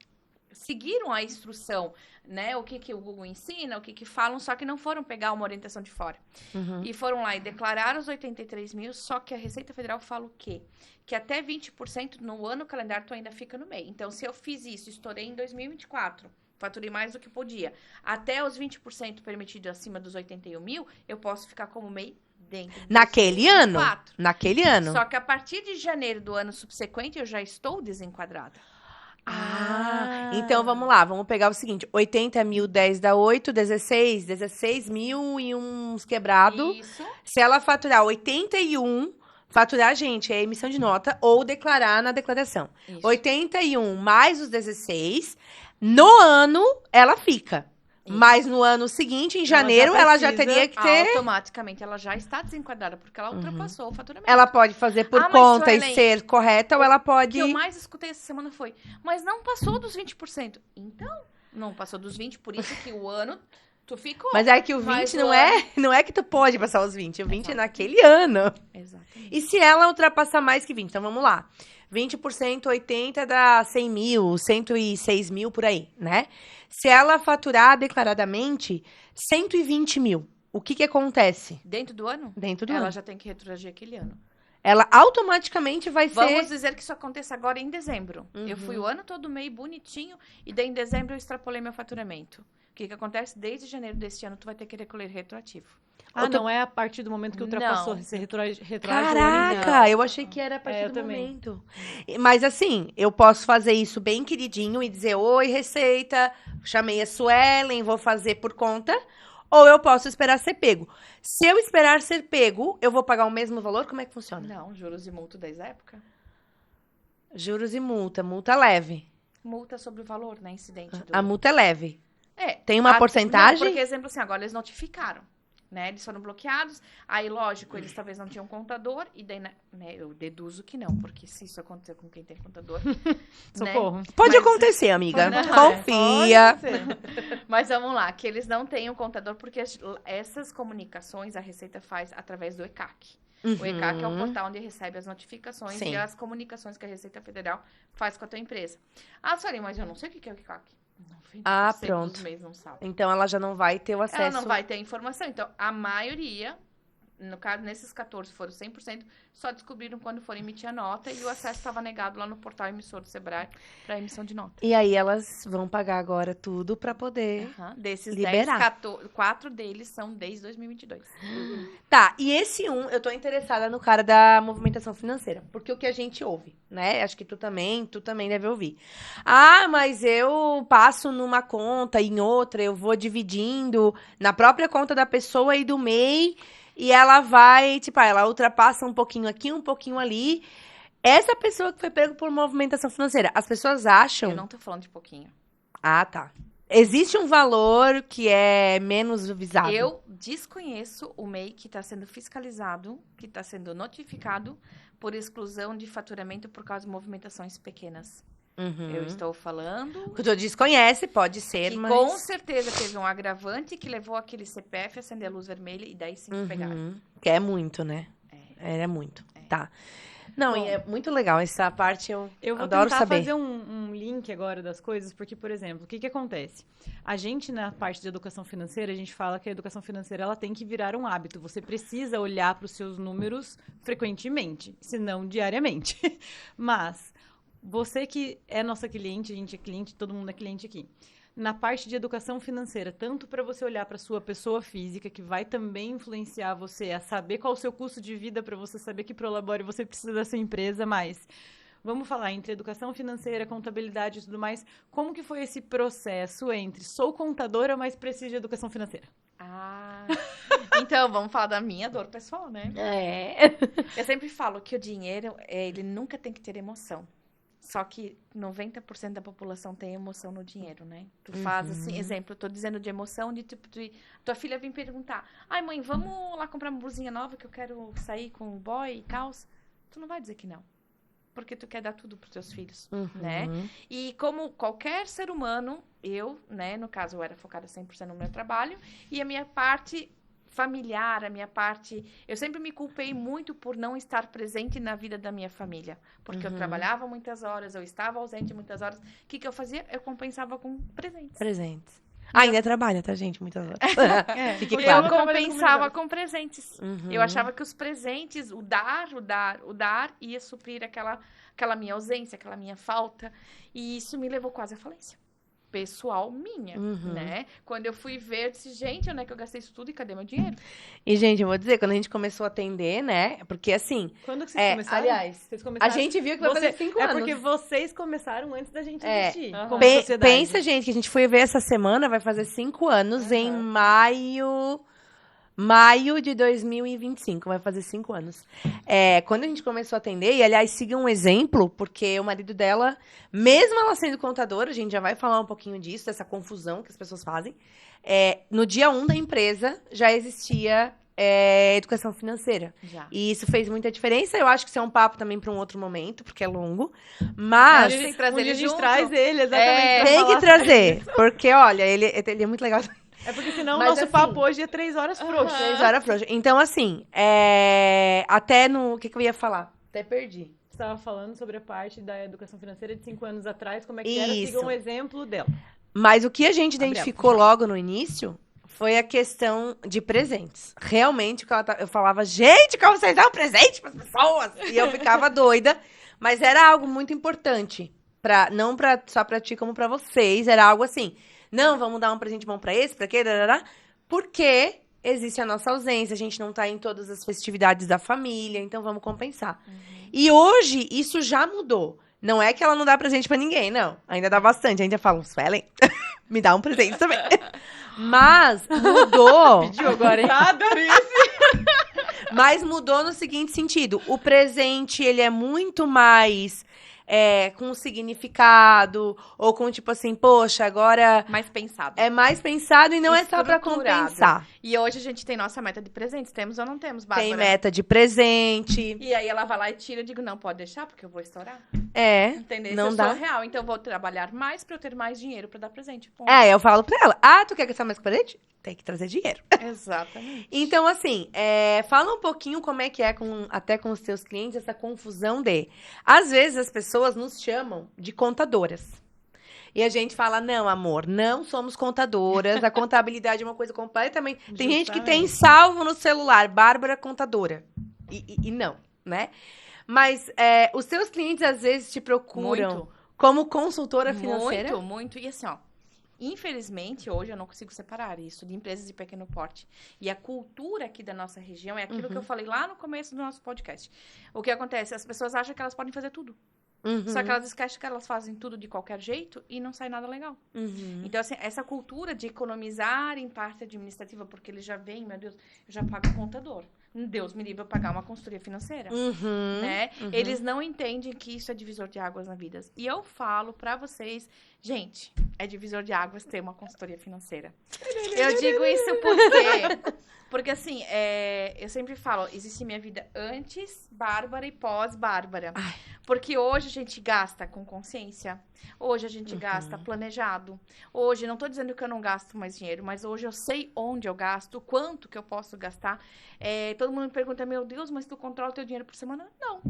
seguiram a instrução, né? O que o Google ensina, o que falam, só que não foram pegar uma orientação de fora. Uhum. E foram lá e declararam os 83 mil, só que a Receita Federal fala o quê? Que até 20% no ano calendário tu ainda fica no MEI. Então, se eu fiz isso, estourei em 2024, faturei mais do que podia, até os 20% permitido acima dos 81 mil, eu posso ficar como MEI dentro de Naquele 2024. ano. Naquele ano. Só que a partir de janeiro do ano subsequente, eu já estou desenquadrada. Então vamos lá, vamos pegar o seguinte: 80 mil, 10 dá 8, 16 mil e uns quebrado. Isso. Se ela faturar 81, faturar, gente, é emissão de nota ou declarar na declaração. Isso. 81 mais os 16, no ano ela fica. Isso. Mas no ano seguinte, em janeiro, ela já precisa teria que ter. Automaticamente, ela já está desenquadrada, porque ela ultrapassou o faturamento. Ela pode fazer por mas, conta e Suelen, ser correta, ou ela O pode. que eu mais escutei essa semana foi, mas não passou dos 20%. Então, não passou dos 20%, por isso que o ano tu ficou. Mas é que o 20 Mas não é que tu pode passar os 20, o 20 é naquele ano. Exatamente. E se ela ultrapassar mais que 20? Então vamos lá. 20%, 80 dá 100 mil, 106 mil por aí, né? Se ela faturar declaradamente 120 mil, o que acontece? Dentro do ano? Dentro do Ela ano. já tem que retroagir aquele ano. Ela automaticamente vai Vamos ser... dizer que isso aconteça agora em dezembro. Eu fui o ano todo meio bonitinho e daí em dezembro eu extrapolei meu faturamento. O que acontece? Desde janeiro desse ano tu vai ter que recolher retroativo. Não é a partir do momento que ultrapassou, Não. você retroage Caraca, eu achei que era a partir eu do também. momento. Mas assim, eu posso fazer isso bem queridinho e dizer, oi, Receita, chamei a Suelen, vou fazer por conta. Ou eu posso esperar ser pego. Se eu esperar ser pego, eu vou pagar o mesmo valor? Como é que funciona? Não, juros e multa desde a época. Juros e multa leve. Multa sobre o valor, né? Incidente do... A multa é leve. É. Tem uma porcentagem? Não, porque, exemplo assim, agora eles notificaram, né? Eles foram bloqueados, aí, lógico, eles talvez não tinham contador, e daí, né, eu deduzo que não, porque se isso acontecer com quem tem contador, né? Socorro. Pode Mas- acontecer, amiga. Não, Confia. Pode ser. Mas vamos lá, que eles não têm um contador, porque essas comunicações a Receita faz através do ECAC. O ECAC é o portal onde recebe as notificações Sim. e as comunicações que a Receita Federal faz com a tua empresa. Ah, Suelen, mas eu não sei o que é o ECAC. 90% Ah, dos pronto. meses não sabe. Então ela já não vai ter o acesso. Ela não vai ter informação. Então, a maioria, no caso, nesses 14 foram 100%, só descobriram quando foram emitir a nota e o acesso estava negado lá no portal emissor do Sebrae para emissão de nota. E aí elas vão pagar agora tudo pra poder... Desses Liberar. 4 deles são desde 2022. Tá, e esse eu tô interessada no cara da movimentação financeira, porque o que a gente ouve, né? Acho que tu também deve ouvir. Ah, mas eu passo numa conta, em outra, eu vou dividindo na própria conta da pessoa e do MEI, e ela vai, tipo, ela ultrapassa um pouquinho aqui, um pouquinho ali. Essa pessoa que foi pega por movimentação financeira, as pessoas acham... Eu não tô falando de pouquinho. Ah, tá. Existe um valor que é menos visado. Eu desconheço o MEI que está sendo fiscalizado, que está sendo notificado por exclusão de faturamento por causa de movimentações pequenas. Uhum. Eu estou falando Que tu desconhece, pode ser, que mas... com certeza teve um agravante que levou aquele CPF a acender a luz vermelha e daí sim pegaram. Uhum. Que é muito, né? É muito. Tá. Não, Bom, e é muito legal essa parte, eu vou adoro tentar saber. fazer um link agora das coisas, porque, por exemplo, o que acontece? A gente, na parte de educação financeira, a gente fala que a educação financeira ela tem que virar um hábito. Você precisa olhar para os seus números frequentemente, se não diariamente. Mas, você que é nossa cliente, a gente é cliente, todo mundo é cliente aqui. na parte de educação financeira, tanto para você olhar para sua pessoa física, que vai também influenciar você a saber qual o seu custo de vida, para você saber que pro Labore você precisa da sua empresa, mas vamos falar entre educação financeira, contabilidade e tudo mais, como que foi esse processo entre sou contadora, mas preciso de educação financeira? Então, vamos falar da minha dor pessoal, né? Eu sempre falo que o dinheiro, ele nunca tem que ter emoção. Só que 90% da população tem emoção no dinheiro, né? Tu faz assim, exemplo, eu tô dizendo de emoção, de tipo, tua filha vem perguntar, ai mãe, vamos lá comprar uma blusinha nova que eu quero sair com o boy e tal. Tu não vai dizer que não. Porque tu quer dar tudo pros teus filhos, né? E como qualquer ser humano, eu, né, no caso, eu era focada 100% no meu trabalho, e a minha parte familiar, a minha parte... Eu sempre me culpei muito por não estar presente na vida da minha família. Porque eu trabalhava muitas horas, eu estava ausente muitas horas. O que eu fazia? Eu compensava com presentes. Presentes. Ainda trabalha, tá, gente? Muitas horas. Fique Eu claro. compensava com presentes. Eu achava que os presentes, o dar, ia suprir aquela minha ausência, aquela minha falta. E isso me levou quase à falência. Pessoal minha, né? Quando eu fui ver, eu disse, gente, onde é que eu gastei isso tudo e cadê meu dinheiro? E, gente, eu vou dizer, quando a gente começou a atender, né? Porque, assim... Quando que vocês começaram? Aliás, vocês começaram... a gente viu que vai fazer 5 anos. É porque vocês começaram antes da gente existir. Como sociedade. Pensa, gente, que a gente foi ver essa semana, vai fazer 5 anos em maio de 2025, vai fazer 5 anos. Quando a gente começou a atender, e aliás, siga um exemplo, porque o marido dela, mesmo ela sendo contadora, a gente já vai falar um pouquinho disso, dessa confusão que as pessoas fazem, no dia 1 da empresa já existia educação financeira. Já. E isso fez muita diferença. Eu acho que isso é um papo também para um outro momento, porque é longo. Mas... tem que trazer ele a gente junto. traz ele, exatamente. pra tem falar que trazer, porque, olha, ele é muito legal. É porque senão o Mas, nosso assim, papo hoje é 3 horas frouxo. 3 horas frouxa. Então, assim, até no... O que eu ia falar? Até perdi. Você estava falando sobre a parte da educação financeira de 5 anos atrás, como é que era? Isso. Siga um exemplo dela. Mas o que a gente identificou logo no início foi a questão de presentes. Realmente, eu falava, gente, como vocês dão presente para as pessoas? E eu ficava doida. Mas era algo muito importante. Não só para ti, como para vocês. Era algo assim... Não, vamos dar um presente bom pra esse, pra quê? Porque existe a nossa ausência, a gente não tá em todas as festividades da família, então vamos compensar. E hoje, isso já mudou. Não é que ela não dá presente pra ninguém, não. Ainda dá bastante. Ainda fala, Suelen, me dá um presente também. Mas mudou. Pediu agora, hein? Mas mudou no seguinte sentido. O presente, ele é muito mais... com significado, ou com tipo assim, poxa, agora... Mais pensado. É mais pensado e não é só pra Estruturado. compensar. E hoje a gente tem nossa meta de presentes. Temos ou não temos, Bárbara? Tem meta de presente. E aí ela vai lá e tira, eu digo, não, pode deixar, porque eu vou estourar. Entendeu? Não eu dá. sou real, então eu vou trabalhar mais pra eu ter mais dinheiro pra dar presente. Ponto. Eu falo pra ela, tu quer gastar mais com presente? Tem que trazer dinheiro. Exatamente. Então, assim, fala um pouquinho como é que é até com os seus clientes essa confusão de... Às vezes as pessoas nos chamam de contadoras. E a gente fala, não, amor, não somos contadoras. A contabilidade é uma coisa completamente... Tem gente que tem salvo no celular, Bárbara Contadora. E não, né? Mas os seus clientes às vezes te procuram como consultora financeira? Muito. E assim, ó, infelizmente, hoje eu não consigo separar isso de empresas de pequeno porte. E a cultura aqui da nossa região é aquilo que eu falei lá no começo do nosso podcast. O que acontece? As pessoas acham que elas podem fazer tudo. Só que elas esquecem que elas fazem tudo de qualquer jeito e não sai nada legal. Então, assim, essa cultura de economizar em parte administrativa, porque eles já veem, meu Deus, eu já pago contador. Deus me livre eu pagar uma consultoria financeira. Né? Eles não entendem que isso é divisor de águas na vida. E eu falo pra vocês, gente, é divisor de águas ter uma consultoria financeira. Eu digo isso porque assim, eu sempre falo, existe minha vida antes Bárbara e pós Bárbara. Porque hoje a gente gasta com consciência, hoje a gente gasta planejado. Hoje, não tô dizendo que eu não gasto mais dinheiro, mas hoje eu sei onde eu gasto, quanto que eu posso gastar. Todo mundo me pergunta, meu Deus, mas tu controla o teu dinheiro por semana? Não.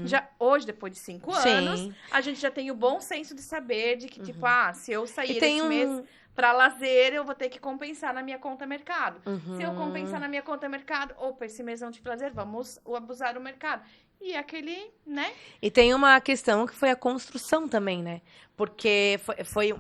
Já, hoje, depois de 5 anos, a gente já tem o bom senso de saber de que, tipo, se eu sair esse mês para lazer, eu vou ter que compensar na minha conta mercado. Se eu compensar na minha conta mercado, opa, esse mês não de prazer, vamos abusar o mercado. E aquele, né? E tem uma questão que foi a construção também, né? Porque foi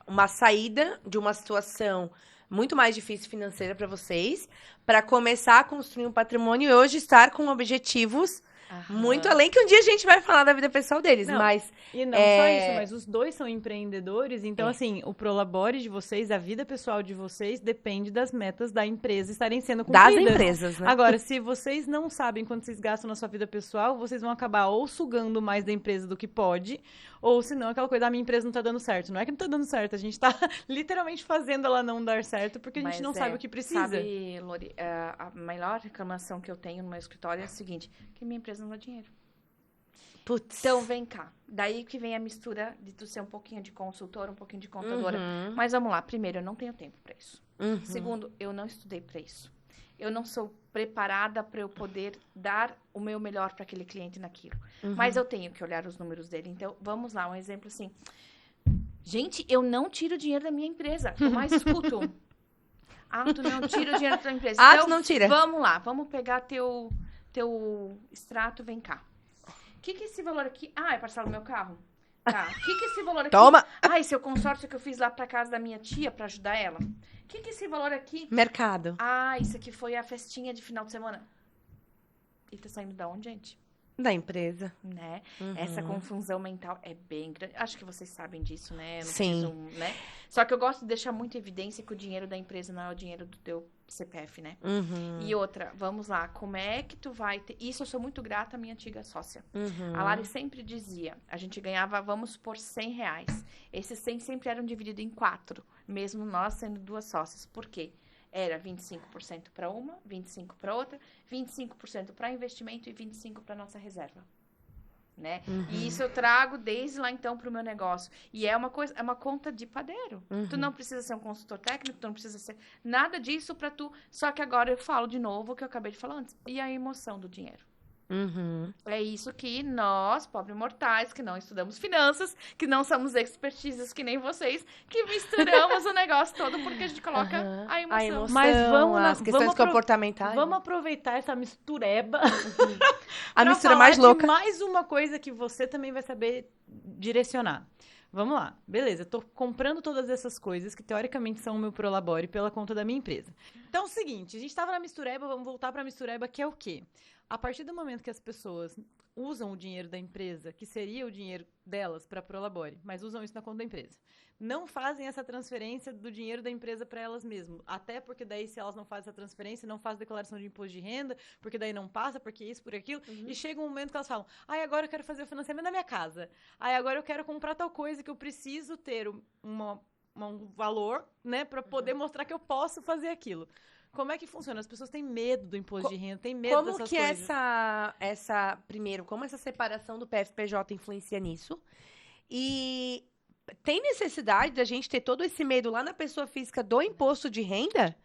uma saída de uma situação muito mais difícil financeira para vocês, para começar a construir um patrimônio e hoje estar com objetivos muito além, que um dia a gente vai falar da vida pessoal deles, Não, mas... E não só isso, mas os dois são empreendedores, então assim, o Prolabore de vocês, a vida pessoal de vocês depende das metas da empresa estarem sendo Das cumpridas. empresas, né? Agora, se vocês não sabem quanto vocês gastam na sua vida pessoal, vocês vão acabar ou sugando mais da empresa do que pode, ou senão aquela coisa, a minha empresa não tá dando certo. Não é que não tá dando certo, a gente tá literalmente fazendo ela não dar certo, porque a gente não sabe o que precisa. Sabe, Lori, a maior reclamação que eu tenho no meu escritório é a seguinte, que minha empresa não dá dinheiro. Putz. Então, vem cá. Daí que vem a mistura de tu ser um pouquinho de consultora, um pouquinho de contadora. Mas vamos lá. Primeiro, eu não tenho tempo para isso. Segundo, eu não estudei para isso. Eu não sou preparada para eu poder dar o meu melhor para aquele cliente naquilo. Mas eu tenho que olhar os números dele. Então, vamos lá. Um exemplo assim. Gente, eu não tiro dinheiro da minha empresa. Eu mais escuto. Tu não tira o dinheiro da tua empresa. Tu não tira. Vamos lá. Vamos pegar teu extrato. Vem cá. O que é esse valor aqui? É parcela do meu carro. Tá. O que é esse valor aqui? Toma! Esse é o consórcio que eu fiz lá pra casa da minha tia pra ajudar ela. O que é esse valor aqui? Mercado. Isso aqui foi a festinha de final de semana. E tá saindo da onde, gente? Da empresa. Né? Essa confusão mental é bem grande. Acho que vocês sabem disso, né? Eu não Sim. preciso, né? Só que eu gosto de deixar muito evidência que o dinheiro da empresa não é o dinheiro do teu CPF, né? E outra, vamos lá, como é que tu vai ter... Isso eu sou muito grata à minha antiga sócia. A Lari sempre dizia, a gente ganhava, vamos supor, R$100. Esses 100 sempre eram divididos em 4, mesmo nós sendo 2 sócias. Por quê? Era 25% para uma, 25% para outra, 25% para investimento e 25% para nossa reserva. Né? E isso eu trago desde lá então para o meu negócio. E é uma coisa, é uma conta de padeiro. Tu não precisa ser um consultor técnico, tu não precisa ser nada disso para tu. Só que agora eu falo de novo o que eu acabei de falar antes. E a emoção do dinheiro. É isso que nós, pobres mortais, que não estudamos finanças, que não somos expertises que nem vocês, que misturamos o negócio todo porque a gente coloca a emoção. Mas vamos as questões comportamentais. Vamos aproveitar essa mistureba. A mistura mais louca. Mais uma coisa que você também vai saber direcionar. Vamos lá, beleza, tô comprando todas essas coisas que teoricamente são o meu Prolabore pela conta da minha empresa. Então é o seguinte, a gente tava na mistureba, vamos voltar pra mistureba, que é o quê? A partir do momento que as pessoas usam o dinheiro da empresa, que seria o dinheiro delas para Prolabore, mas usam isso na conta da empresa, não fazem essa transferência do dinheiro da empresa para elas mesmas. Até porque daí, se elas não fazem essa transferência, não fazem declaração de imposto de renda, porque daí não passa, porque isso, por aquilo. E chega um momento que elas falam, agora eu quero fazer o financiamento da minha casa. Agora eu quero comprar tal coisa que eu preciso ter um valor, né, para poder mostrar que eu posso fazer aquilo. Como é que funciona? As pessoas têm medo do imposto de renda, têm medo dessas coisas. Primeiro, como essa separação do PFPJ influencia nisso? E tem necessidade da gente ter todo esse medo lá na pessoa física do imposto de renda?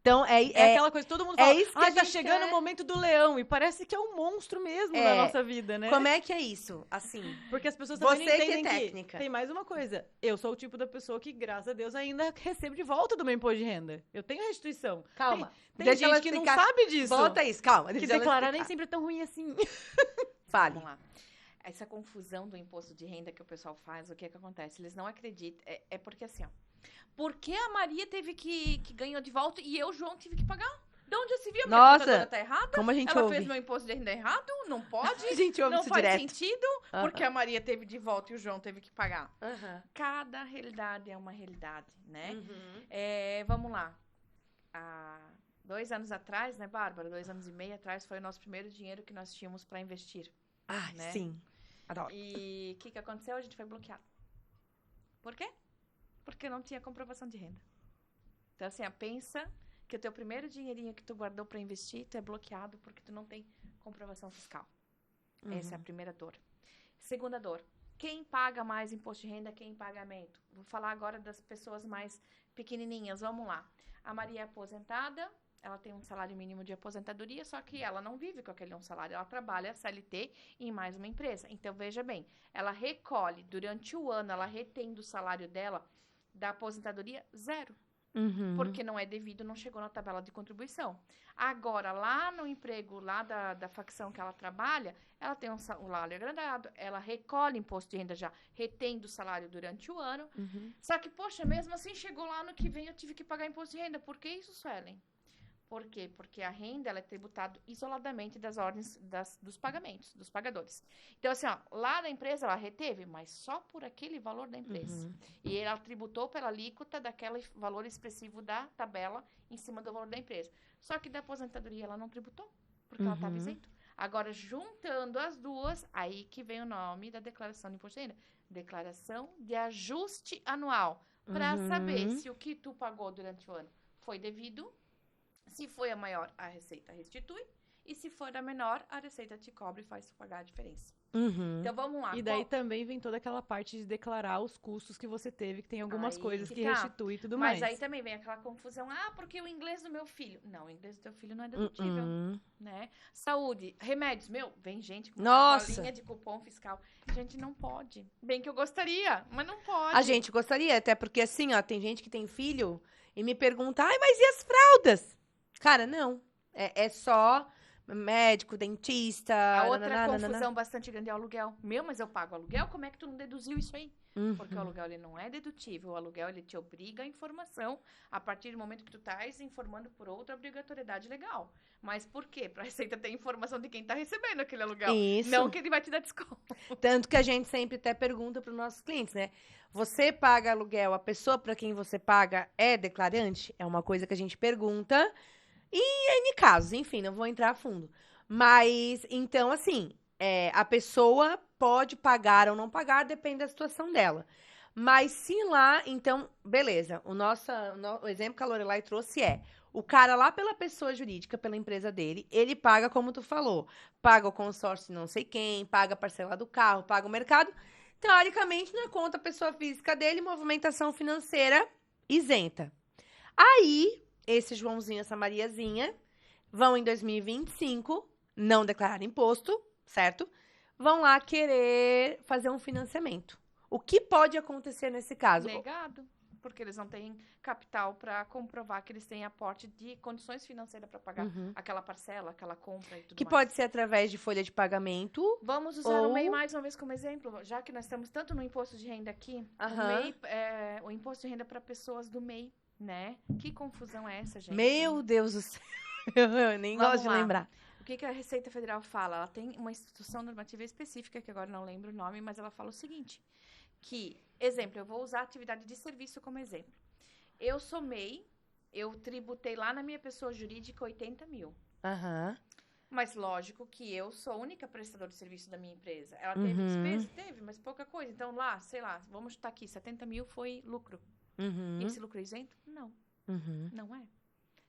Então, é aquela coisa, todo mundo fala, isso que tá chegando o momento do leão, e parece que é um monstro mesmo na nossa vida, né? Como é que é isso? Assim, porque as pessoas também não entendem que é técnica. Tem mais uma coisa, eu sou o tipo da pessoa que, graças a Deus, ainda recebo de volta do meu imposto de renda. Eu tenho restituição. Calma. Tem gente que não sabe disso. Volta isso, calma. Que declarar nem sempre é tão ruim assim. Fale. Vamos lá. Essa confusão do imposto de renda que o pessoal faz, o que é que acontece? Eles não acreditam. É porque assim, ó. Por que a Maria teve que ganhou de volta e eu, João, tive que pagar? De onde já se viu? A minha contadora tá errada? Como a gente Ela ouve? fez meu imposto de renda errado? Não pode? A gente ouve não isso faz direto. sentido, porque a Maria teve de volta e o João teve que pagar. Cada realidade é uma realidade, né? Vamos lá. Há 2 anos atrás, né, Bárbara? 2 anos e meio atrás foi o nosso primeiro dinheiro que nós tínhamos para investir. Né? Sim. Adoro. E o que aconteceu? A gente foi bloqueado. Por quê? Porque não tinha comprovação de renda. Então, assim, pensa que o teu primeiro dinheirinho que tu guardou para investir, tu é bloqueado porque tu não tem comprovação fiscal. Essa é a primeira dor. Segunda dor. Quem paga mais imposto de renda, quem pagamento? Vou falar agora das pessoas mais pequenininhas. Vamos lá. A Maria é aposentada, ela tem um salário mínimo de aposentadoria, só que ela não vive com aquele um salário. Ela trabalha CLT em mais uma empresa. Então, veja bem, ela recolhe, durante o ano, ela retém do salário dela, da aposentadoria, 0. Uhum. Porque não é devido, não chegou na tabela de contribuição. Agora, lá no emprego, lá da facção que ela trabalha, ela tem um salário agregado, ela recolhe imposto de renda já, retém do salário durante o ano. Uhum. Só que, poxa, mesmo assim, chegou lá no que vem, eu tive que pagar imposto de renda. Por que isso, Suelen? Por quê? Porque a renda ela é tributada isoladamente das ordens dos pagamentos, dos pagadores. Então, assim, ó, lá na empresa ela reteve, mas só por aquele valor da empresa. Uhum. E ela tributou pela alíquota daquele valor expressivo da tabela em cima do valor da empresa. Só que da aposentadoria ela não tributou, porque ela estava isento. Agora, juntando as duas, aí que vem o nome da declaração de imposto de renda. Declaração de ajuste anual. Para saber se o que tu pagou durante o ano foi devido. Se foi a maior, a Receita restitui. E se for a menor, a Receita te cobre e faz tu pagar a diferença. Uhum. Então, vamos lá. E daí também vem toda aquela parte de declarar os custos que você teve, que tem algumas Aí coisas que que tá. restitui e tudo mais. Mas aí também vem aquela confusão. Ah, porque o inglês do meu filho. Não, o inglês do teu filho não é dedutível, né? Saúde, remédios. Meu, vem gente com Nossa. uma linha de cupom fiscal. Gente, não pode. Bem que eu gostaria, mas não pode. A gente gostaria, até porque assim, ó, tem gente que tem filho e me pergunta, ai, mas e as fraldas? Cara, não. É só médico, dentista. A outra nananana, confusão bastante grande é o aluguel. Meu, mas eu pago aluguel? Como é que tu não deduziu isso aí? Porque o aluguel ele não é dedutível. O aluguel ele te obriga a informação a partir do momento que tu estás informando por outra obrigatoriedade legal. Mas por quê? Pra Receita ter informação de quem tá recebendo aquele aluguel. Isso. Não que ele vai te dar desconto. Tanto que a gente sempre até pergunta para os nossos clientes, né? Você paga aluguel, a pessoa para quem você paga é declarante? É uma coisa que a gente pergunta. E N casos, enfim, não vou entrar a fundo. Mas, então, assim, a pessoa pode pagar ou não pagar, depende da situação dela. Mas se lá, então, beleza. O exemplo que a Lorelai trouxe o cara lá pela pessoa jurídica, pela empresa dele, ele paga como tu falou. Paga o consórcio de não sei quem, paga a parcela do carro, paga o mercado. Teoricamente, na conta pessoa física dele, movimentação financeira isenta. Aí, esse Joãozinho, essa Mariazinha, vão em 2025, não declarar imposto, certo? Vão lá querer fazer um financiamento. O que pode acontecer nesse caso? Negado. Porque eles não têm capital para comprovar que eles têm aporte de condições financeiras para pagar aquela parcela, aquela compra e tudo Que mais. pode ser através de folha de pagamento. Vamos usar o MEI mais uma vez como exemplo, já que nós estamos tanto no imposto de renda aqui, o MEI, o imposto de renda para pessoas do MEI, né? Que confusão é essa, gente? Meu Deus do céu, eu nem Vamos gosto de lá. lembrar. O que a Receita Federal fala? Ela tem uma instituição normativa específica, que agora não lembro o nome, mas ela fala o seguinte, que, exemplo, eu vou usar a atividade de serviço como exemplo. Eu sou MEI, eu tributei lá na minha pessoa jurídica 80 mil. Mas lógico que eu sou a única prestadora de serviço da minha empresa. Ela teve despesa? Teve, mas pouca coisa. Então lá, sei lá, vamos chutar aqui, 70 mil foi lucro. E esse lucro é isento? Não. Não é.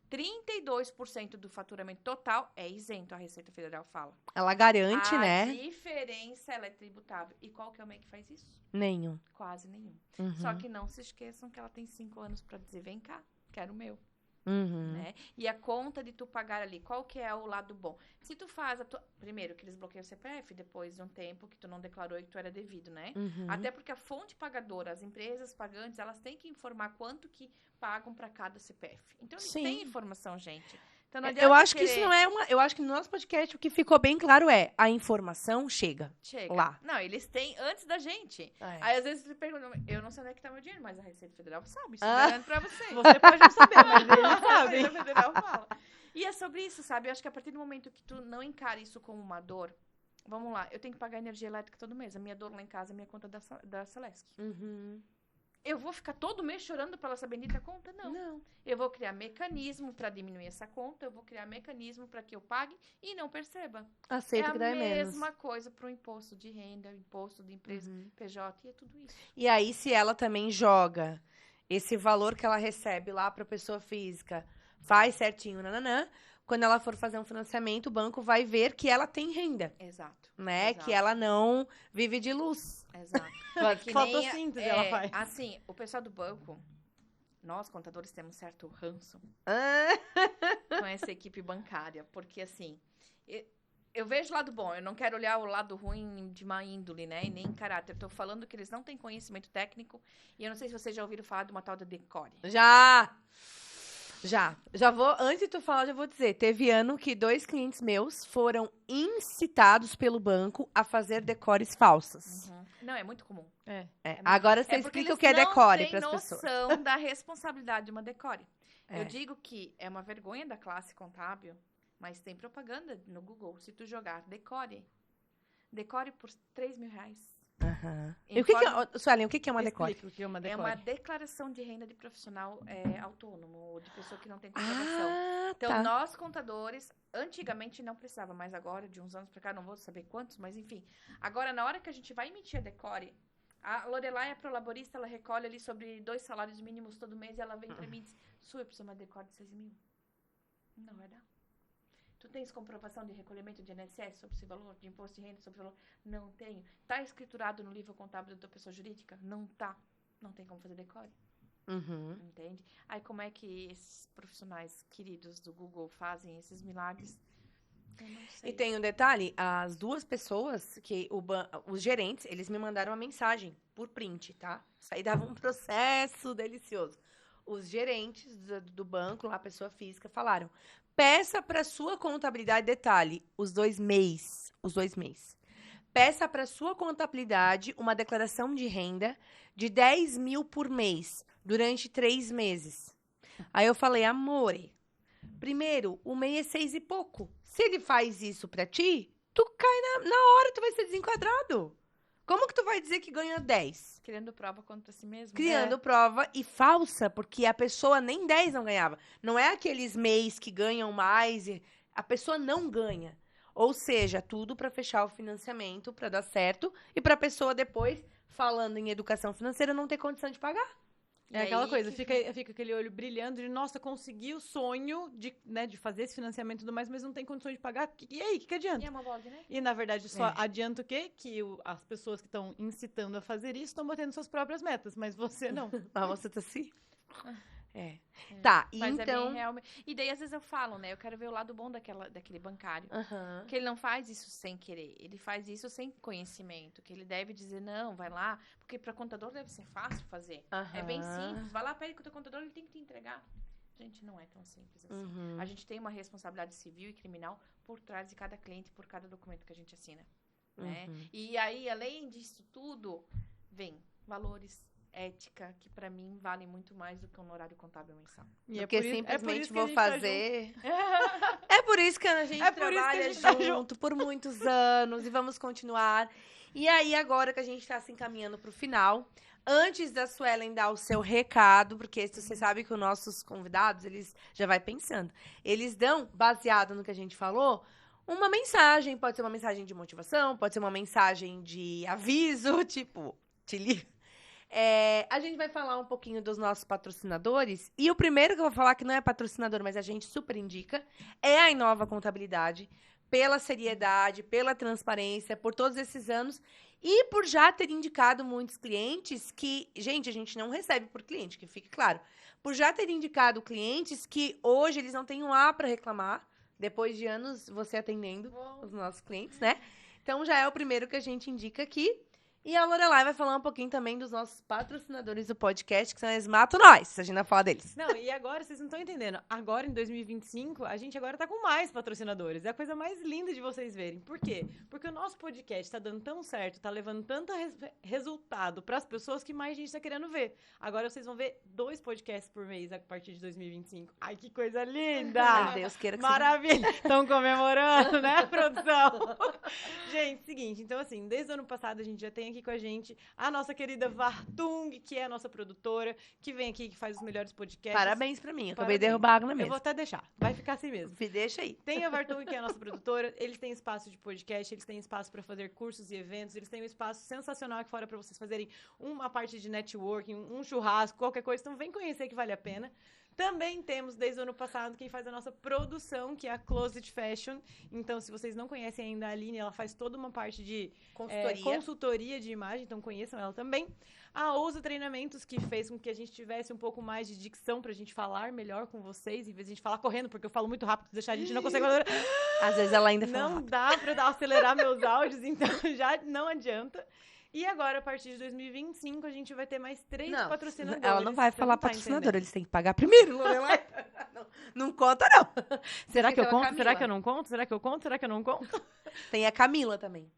32% do faturamento total é isento, a Receita Federal fala. Ela garante, A né? diferença, ela é tributável. E qual que é o MEI que faz isso? Nenhum. Quase nenhum. Só que não se esqueçam que ela tem 5 anos para dizer, vem cá, quero o meu. Né? E a conta de tu pagar ali, qual que é o lado bom? Se tu faz primeiro que eles bloqueiam o CPF, depois de um tempo que tu não declarou e que tu era devido, né? Até porque a fonte pagadora, as empresas pagantes, elas têm que informar quanto que pagam para cada CPF. Então eles têm informação, gente. Então, não adianta Eu acho que querer... isso não é uma. Eu acho que no nosso podcast o que ficou bem claro é a informação chega lá. Não, eles têm antes da gente. Aí às vezes você pergunta, eu não sei onde é que tá meu dinheiro, mas a Receita Federal sabe, isso garanto pra você. Você pode não saber, mas eles A sabem. Receita Federal fala. E é sobre isso, sabe? Eu acho que a partir do momento que tu não encara isso como uma dor, vamos lá, eu tenho que pagar energia elétrica todo mês. A minha dor lá em casa é a minha conta da Celesc. Eu vou ficar todo mês chorando pela essa bendita conta? Não. Eu vou criar mecanismo para diminuir essa conta, eu vou criar mecanismo para que eu pague e não perceba. Aceita que dá É a menos. mesma coisa para o imposto de renda, imposto de empresa, PJ, e é tudo isso. E aí, se ela também joga esse valor que ela recebe lá para pessoa física, faz certinho, nananã, quando ela for fazer um financiamento, o banco vai ver que ela tem renda. Exato. Né? Exato. Que ela não vive de luz. Exato. Fotossíntese ela faz. Assim, o pessoal do banco, nós, contadores, temos certo ranço com essa equipe bancária. Porque, assim, Eu vejo o lado bom, eu não quero olhar o lado ruim de má índole, né? E nem caráter. Eu tô falando que eles não têm conhecimento técnico. E eu não sei se vocês já ouviram falar de uma tal da Decore. Já vou, antes de tu falar, já vou dizer. Teve ano que 2 clientes meus foram incitados pelo banco a fazer decores falsas. Não, é muito comum. Agora você porque explica eles o que é decore não para as têm pessoas. noção da responsabilidade de uma Decore. É. Eu digo que é uma vergonha da classe contábil, mas tem propaganda no Google. Se tu jogar Decore por R$3.000. Aham. Em E o que forma- Suelen, o que é uma decore? Explica o que é uma É decore. uma declaração de renda de profissional autônomo, ou de pessoa que não tem comprovação. Então, Tá. nós, contadores, antigamente não precisava, mas agora, de uns anos pra cá, não vou saber quantos, mas enfim. Agora, na hora que a gente vai emitir a Decore, a Lorelai, a prolaborista, ela recolhe ali sobre 2 salários mínimos todo mês e ela vem pra mim e diz, Su, eu preciso de uma Decore de 6 mil. Não vai dar. Tu tens comprovação de recolhimento de INSS sobre esse valor, de imposto de renda sobre esse valor? Não tenho. Tá escriturado no livro contábil da tua pessoa jurídica? Não tá. Não tem como fazer Decore. Uhum. Entende? Aí como é que esses profissionais queridos do Google fazem esses milagres? Eu não sei. E tem um detalhe, as 2 pessoas, os gerentes, eles me mandaram uma mensagem por print, tá? Isso aí dava um processo delicioso. Os gerentes do banco, lá, a pessoa física, falaram, peça para sua contabilidade, detalhe, os 2 meses. Peça para sua contabilidade uma declaração de renda de 10 mil por mês, durante 3 meses. Aí eu falei, amore, primeiro, o mês é 6 e pouco. Se ele faz isso pra ti, tu cai na hora, tu vai ser desenquadrado. Como que tu vai dizer que ganha 10? Criando prova contra si mesmo. Criando prova e falsa, porque a pessoa nem 10 não ganhava. Não é aqueles mês que ganham mais, a pessoa não ganha. Ou seja, tudo pra fechar o financiamento, pra dar certo, e pra pessoa depois, falando em educação financeira, não ter condição de pagar. E É aquela aí coisa, que- fica aquele olho brilhando de, nossa, consegui o sonho de fazer esse financiamento e tudo mais, mas não tem condições de pagar. E aí, o que adianta? E é uma bola de neve. E, na verdade, só adianta o quê? Que as pessoas que estão incitando a fazer isso estão batendo suas próprias metas, mas você não. Mas você tá assim? Tá, e Mas é então... bem real. E daí, às vezes, eu falo, né? Eu quero ver o lado bom daquele bancário. Aham. Que ele não faz isso sem querer. Ele faz isso sem conhecimento. Que ele deve dizer, não, vai lá. Porque para contador deve ser fácil fazer. É bem simples. Vai lá, pede com o teu contador, ele tem que te entregar. Gente, não é tão simples assim. Uhum. A gente tem uma responsabilidade civil e criminal por trás de cada cliente, por cada documento que a gente assina. Né? Uhum. E aí, além disso tudo, vem valores, ética, que pra mim valem muito mais do que um honorário contábil mensal. E Porque por isso- simplesmente por isso que a vou gente tá fazer. É por isso que a gente É por isso que a trabalha gente tá junto por muitos anos e vamos continuar. E aí, agora que a gente tá se encaminhando pro final, antes da Suelen dar o seu recado, porque você sabe que os nossos convidados, eles já vai pensando. Eles dão, baseado no que a gente falou, uma mensagem. Pode ser uma mensagem de motivação, pode ser uma mensagem de aviso, tipo, te liga. A gente vai falar um pouquinho dos nossos patrocinadores. E o primeiro que eu vou falar, que não é patrocinador, mas a gente super indica, é a Inova Contabilidade. Pela seriedade, pela transparência, por todos esses anos. E por já ter indicado muitos clientes que... Gente, a gente não recebe por cliente, que fique claro. Por já ter indicado clientes que hoje eles não têm um A para reclamar. Depois de anos você atendendo os nossos clientes, né? Então já é o primeiro que a gente indica aqui. E a Lorelai vai falar um pouquinho também dos nossos patrocinadores do podcast, que são eles matam nós, a gente vai falar deles. Não, e agora, vocês não estão entendendo. Agora, em 2025, a gente agora tá com mais patrocinadores. É a coisa mais linda de vocês verem. Por quê? Porque o nosso podcast tá dando tão certo, tá levando tanto resultado pras pessoas que mais gente tá querendo ver. Agora vocês vão ver 2 podcasts por mês a partir de 2025. Ai, que coisa linda! Meu Deus, queira que Maravilha! Estão comemorando, né, produção? Gente, seguinte, então assim, desde o ano passado a gente já tem aqui com a gente a nossa querida Vartung, que é a nossa produtora, que vem aqui, que faz os melhores podcasts. Parabéns pra mim, eu acabei Parabéns. de derrubar água na Eu mesa. vou até deixar, vai ficar assim mesmo. Me deixa aí. Tem a Vartung, que é a nossa produtora, eles têm espaço de podcast, eles têm espaço para fazer cursos e eventos, eles têm um espaço sensacional aqui fora para vocês fazerem uma parte de networking, um churrasco, qualquer coisa, então vem conhecer que vale a pena. Também temos, desde o ano passado, quem faz a nossa produção, que é a Closet Fashion. Então, se vocês não conhecem ainda a Aline, ela faz toda uma parte de consultoria de imagem, então conheçam ela também. A Ousa Treinamentos, que fez com que a gente tivesse um pouco mais de dicção pra gente falar melhor com vocês, em vez de a gente falar correndo, porque eu falo muito rápido, deixar a gente não consegue falar. Às vezes ela ainda fala Não rápido. dá pra acelerar meus áudios, então já não adianta. E agora, a partir de 2025, a gente vai ter mais 3 patrocinadores. Ela não vai Você falar tá patrocinador, entendendo. eles têm que pagar primeiro, Lorelai. Não conta, não. Será que eu Tem a conto? Camila. Será que eu não conto? Será que eu conto? Será que eu não conto? Tem a Camila também.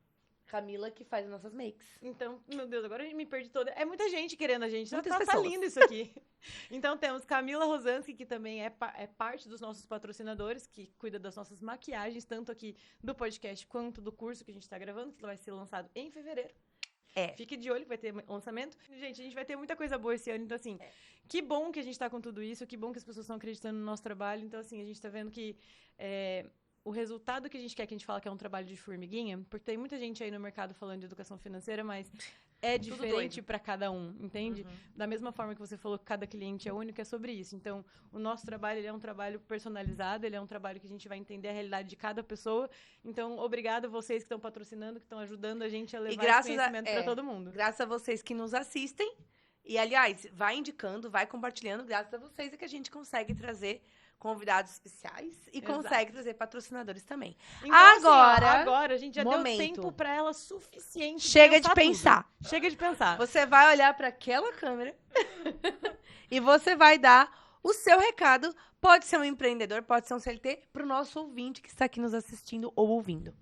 Camila que faz as nossas makes. Então, meu Deus, agora eu me perdi toda. É muita gente querendo a gente. Muitas Tá pessoas. lindo isso aqui. Então, temos Camila Rosansky, que também é parte dos nossos patrocinadores, que cuida das nossas maquiagens, tanto aqui do podcast quanto do curso que a gente tá gravando, que vai ser lançado em fevereiro. Fique de olho que vai ter lançamento. Gente, a gente vai ter muita coisa boa esse ano. Então, assim, que bom que a gente tá com tudo isso. Que bom que as pessoas estão acreditando no nosso trabalho. Então, assim, a gente tá vendo que o resultado que a gente quer, que a gente fala que é um trabalho de formiguinha, porque tem muita gente aí no mercado falando de educação financeira, mas é Tudo diferente doido. para cada um, entende? Da mesma forma que você falou que cada cliente é único, é sobre isso. Então, o nosso trabalho, ele é um trabalho personalizado, ele é um trabalho que a gente vai entender a realidade de cada pessoa. Então, obrigado a vocês que estão patrocinando, que estão ajudando a gente a levar esse graças conhecimento para todo mundo. Graças a vocês que nos assistem. E, aliás, vai indicando, vai compartilhando. Graças a vocês é que a gente consegue trazer convidados especiais e Exato. consegue trazer patrocinadores também. Então, assim, ó, Agora, agora a gente já momento. deu tempo para ela suficiente. Chega de tudo. pensar. Chega de pensar. Você vai olhar para aquela câmera e você vai dar o seu recado. Pode ser um empreendedor, pode ser um CLT, para o nosso ouvinte que está aqui nos assistindo ou ouvindo.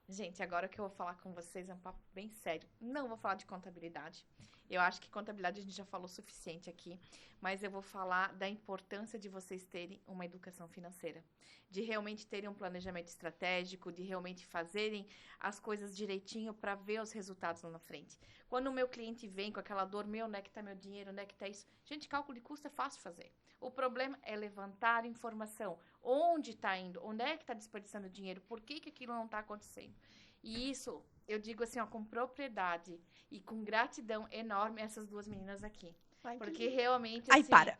Gente, agora que eu vou falar com vocês é um papo bem sério. Não vou falar de contabilidade. Eu acho que contabilidade a gente já falou o suficiente aqui, mas eu vou falar da importância de vocês terem uma educação financeira, de realmente terem um planejamento estratégico, de realmente fazerem as coisas direitinho para ver os resultados lá na frente. Quando o meu cliente vem com aquela dor, onde é que está meu dinheiro, onde é que está isso? Gente, cálculo de custo é fácil fazer. O problema é levantar informação. Onde está indo? Onde é que está desperdiçando dinheiro? Por que aquilo não está acontecendo? E isso, eu digo assim, ó, com propriedade e com gratidão enorme a essas duas meninas aqui. Porque realmente, Ai, assim, para.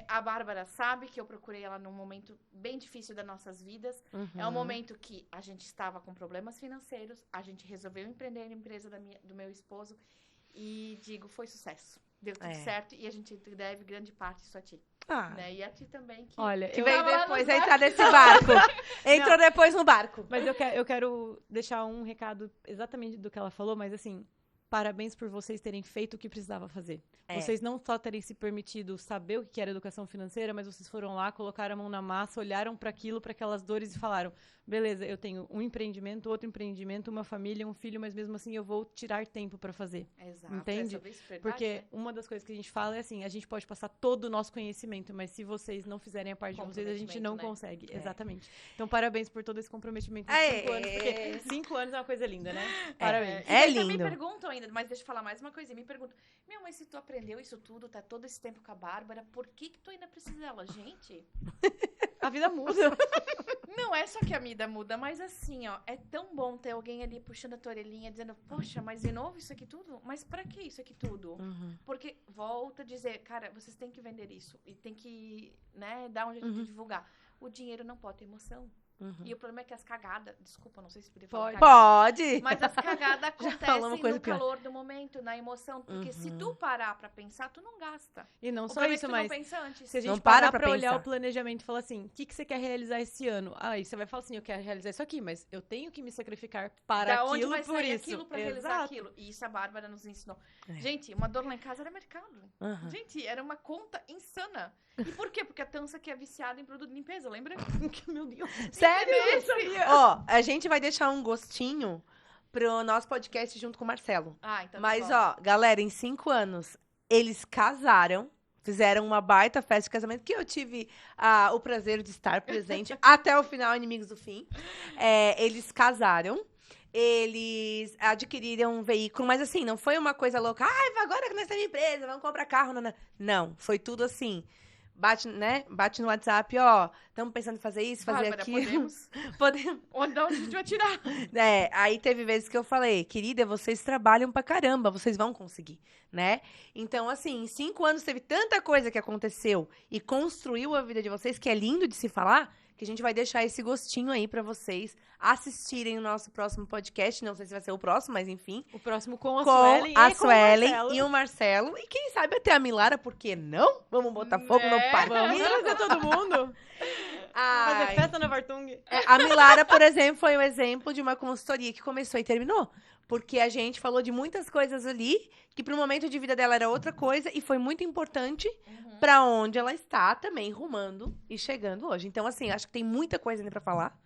a Bárbara sabe que eu procurei ela num momento bem difícil das nossas vidas. É um momento que a gente estava com problemas financeiros, a gente resolveu empreender na empresa do meu esposo e, digo, foi sucesso. Deu tudo certo e a gente deve grande parte disso a ti. Né? E a ti também. Olha, Que eu... veio tava lá depois no entrar nesse barco. Entrou depois no barco. Mas eu quero deixar um recado exatamente do que ela falou, mas assim, parabéns por vocês terem feito o que precisava fazer. Vocês não só terem se permitido saber o que era educação financeira, mas vocês foram lá, colocaram a mão na massa, olharam para aquilo, para aquelas dores e falaram: beleza, eu tenho um empreendimento, outro empreendimento, uma família, um filho, mas mesmo assim eu vou tirar tempo para fazer. Exato. Entende? É sobre isso, verdade, Porque né? uma das coisas que a gente fala é assim, a gente pode passar todo o nosso conhecimento, mas se vocês não fizerem a parte de vocês, a gente não Comprometimento, né? consegue. Exatamente. Então, parabéns por todo esse comprometimento em 5 anos, porque 5 anos é uma coisa linda, né? Parabéns. É E também lindo. me perguntam ainda, mas deixa eu falar mais uma coisinha. Me perguntam, mas se tu aprendeu isso tudo, tá todo esse tempo com a Bárbara, por que tu ainda precisa dela? Gente, A vida muda. não é só que a vida muda, mas assim, ó, é tão bom ter alguém ali puxando a tua orelhinha, dizendo, poxa, mas de novo isso aqui tudo? Mas pra que isso aqui tudo? Porque, volta a dizer, cara, vocês têm que vender isso e tem que, né, dar um jeito de divulgar. O dinheiro não pode ter emoção. E o problema é que as cagadas, desculpa, não sei se podia falar cagada, Pode. mas as cagadas falamos acontecem coisa no pior. calor do momento, na emoção. Porque se tu parar pra pensar, tu não gasta. E não O só problema é isso, que tu mas não pensa antes. se a gente Não parar para pra pra olhar pensar. o planejamento e falar assim, o que você quer realizar esse ano? Aí você vai falar assim, eu quero realizar isso aqui, mas eu tenho que me sacrificar para Da onde aquilo vai por sair isso. aquilo pra realizar aquilo? E isso a Bárbara nos ensinou. Gente, uma dor lá em casa era mercado. Gente, era uma conta insana. E por quê? Porque a Tança que é viciada em produto de limpeza, lembra? Meu Deus. Sério? Entendeu? Ó, a gente vai deixar um gostinho pro nosso podcast junto com o Marcelo. Ah, então Mas, tá bom. ó, galera, em 5 anos, eles casaram, fizeram uma baita festa de casamento, que eu tive o prazer de estar presente até o final, Inimigos do Fim. Eles casaram, eles adquiriram um veículo, mas assim, não foi uma coisa louca, agora que nós temos empresa, vamos comprar carro, não. Não, foi tudo assim, bate, né? Bate no WhatsApp, ó, estamos pensando em fazer isso, fazer Bárbara, aquilo. podemos? Podemos. Onde a gente vai tirar? Aí teve vezes que eu falei, querida, vocês trabalham pra caramba, vocês vão conseguir, né? Então, assim, em 5 anos teve tanta coisa que aconteceu e construiu a vida de vocês, que é lindo de se falar, que a gente vai deixar esse gostinho aí pra vocês assistirem o nosso próximo podcast. Não sei se vai ser o próximo, mas enfim. O próximo com a Com Suelen a e com o Suelen Marcelo. e o Marcelo. E quem sabe até a Milara, por que não? Vamos botar fogo no parque. Vamos trazer todo mundo. Ai. Fazer festa na Vartung. A Milara, por exemplo, foi um exemplo de uma consultoria que começou e terminou. Porque a gente falou de muitas coisas ali, que pro momento de vida dela era outra coisa, e foi muito importante pra onde ela está também rumando e chegando hoje. Então, assim, acho que tem muita coisa ainda pra falar.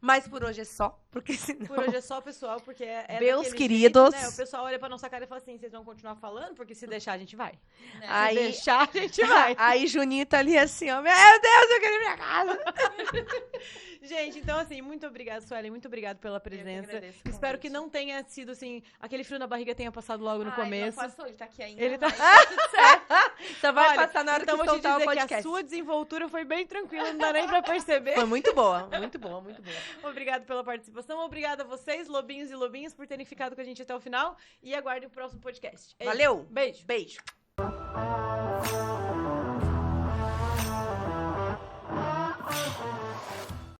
Mas por hoje é só, porque senão... Por hoje é só, pessoal, porque é Meus daquele queridos. jeito, né? O pessoal olha pra nossa cara e fala assim, vocês vão continuar falando? Porque se deixar, a gente vai. Aí, Se deixar, a gente vai. aí Juninho tá ali assim, ó, meu Deus, eu quero ir pra casa. Gente, então assim, muito obrigada, Suelen, muito obrigada pela presença. agradeço o Espero que convite. não tenha sido assim, aquele frio na barriga tenha passado logo no Ai, começo. Não passou, ele tá aqui ainda. Ele tá- mas- Só vai Olha, passar na hora então que vou te soltar o dizer que podcast. a sua desenvoltura foi bem tranquila, não dá nem pra perceber. Foi muito boa, muito boa, muito boa. Obrigada pela participação, obrigada a vocês, lobinhos e lobinhas, por terem ficado com a gente até o final e aguardem o próximo podcast. É isso. Valeu. Beijo. Beijo.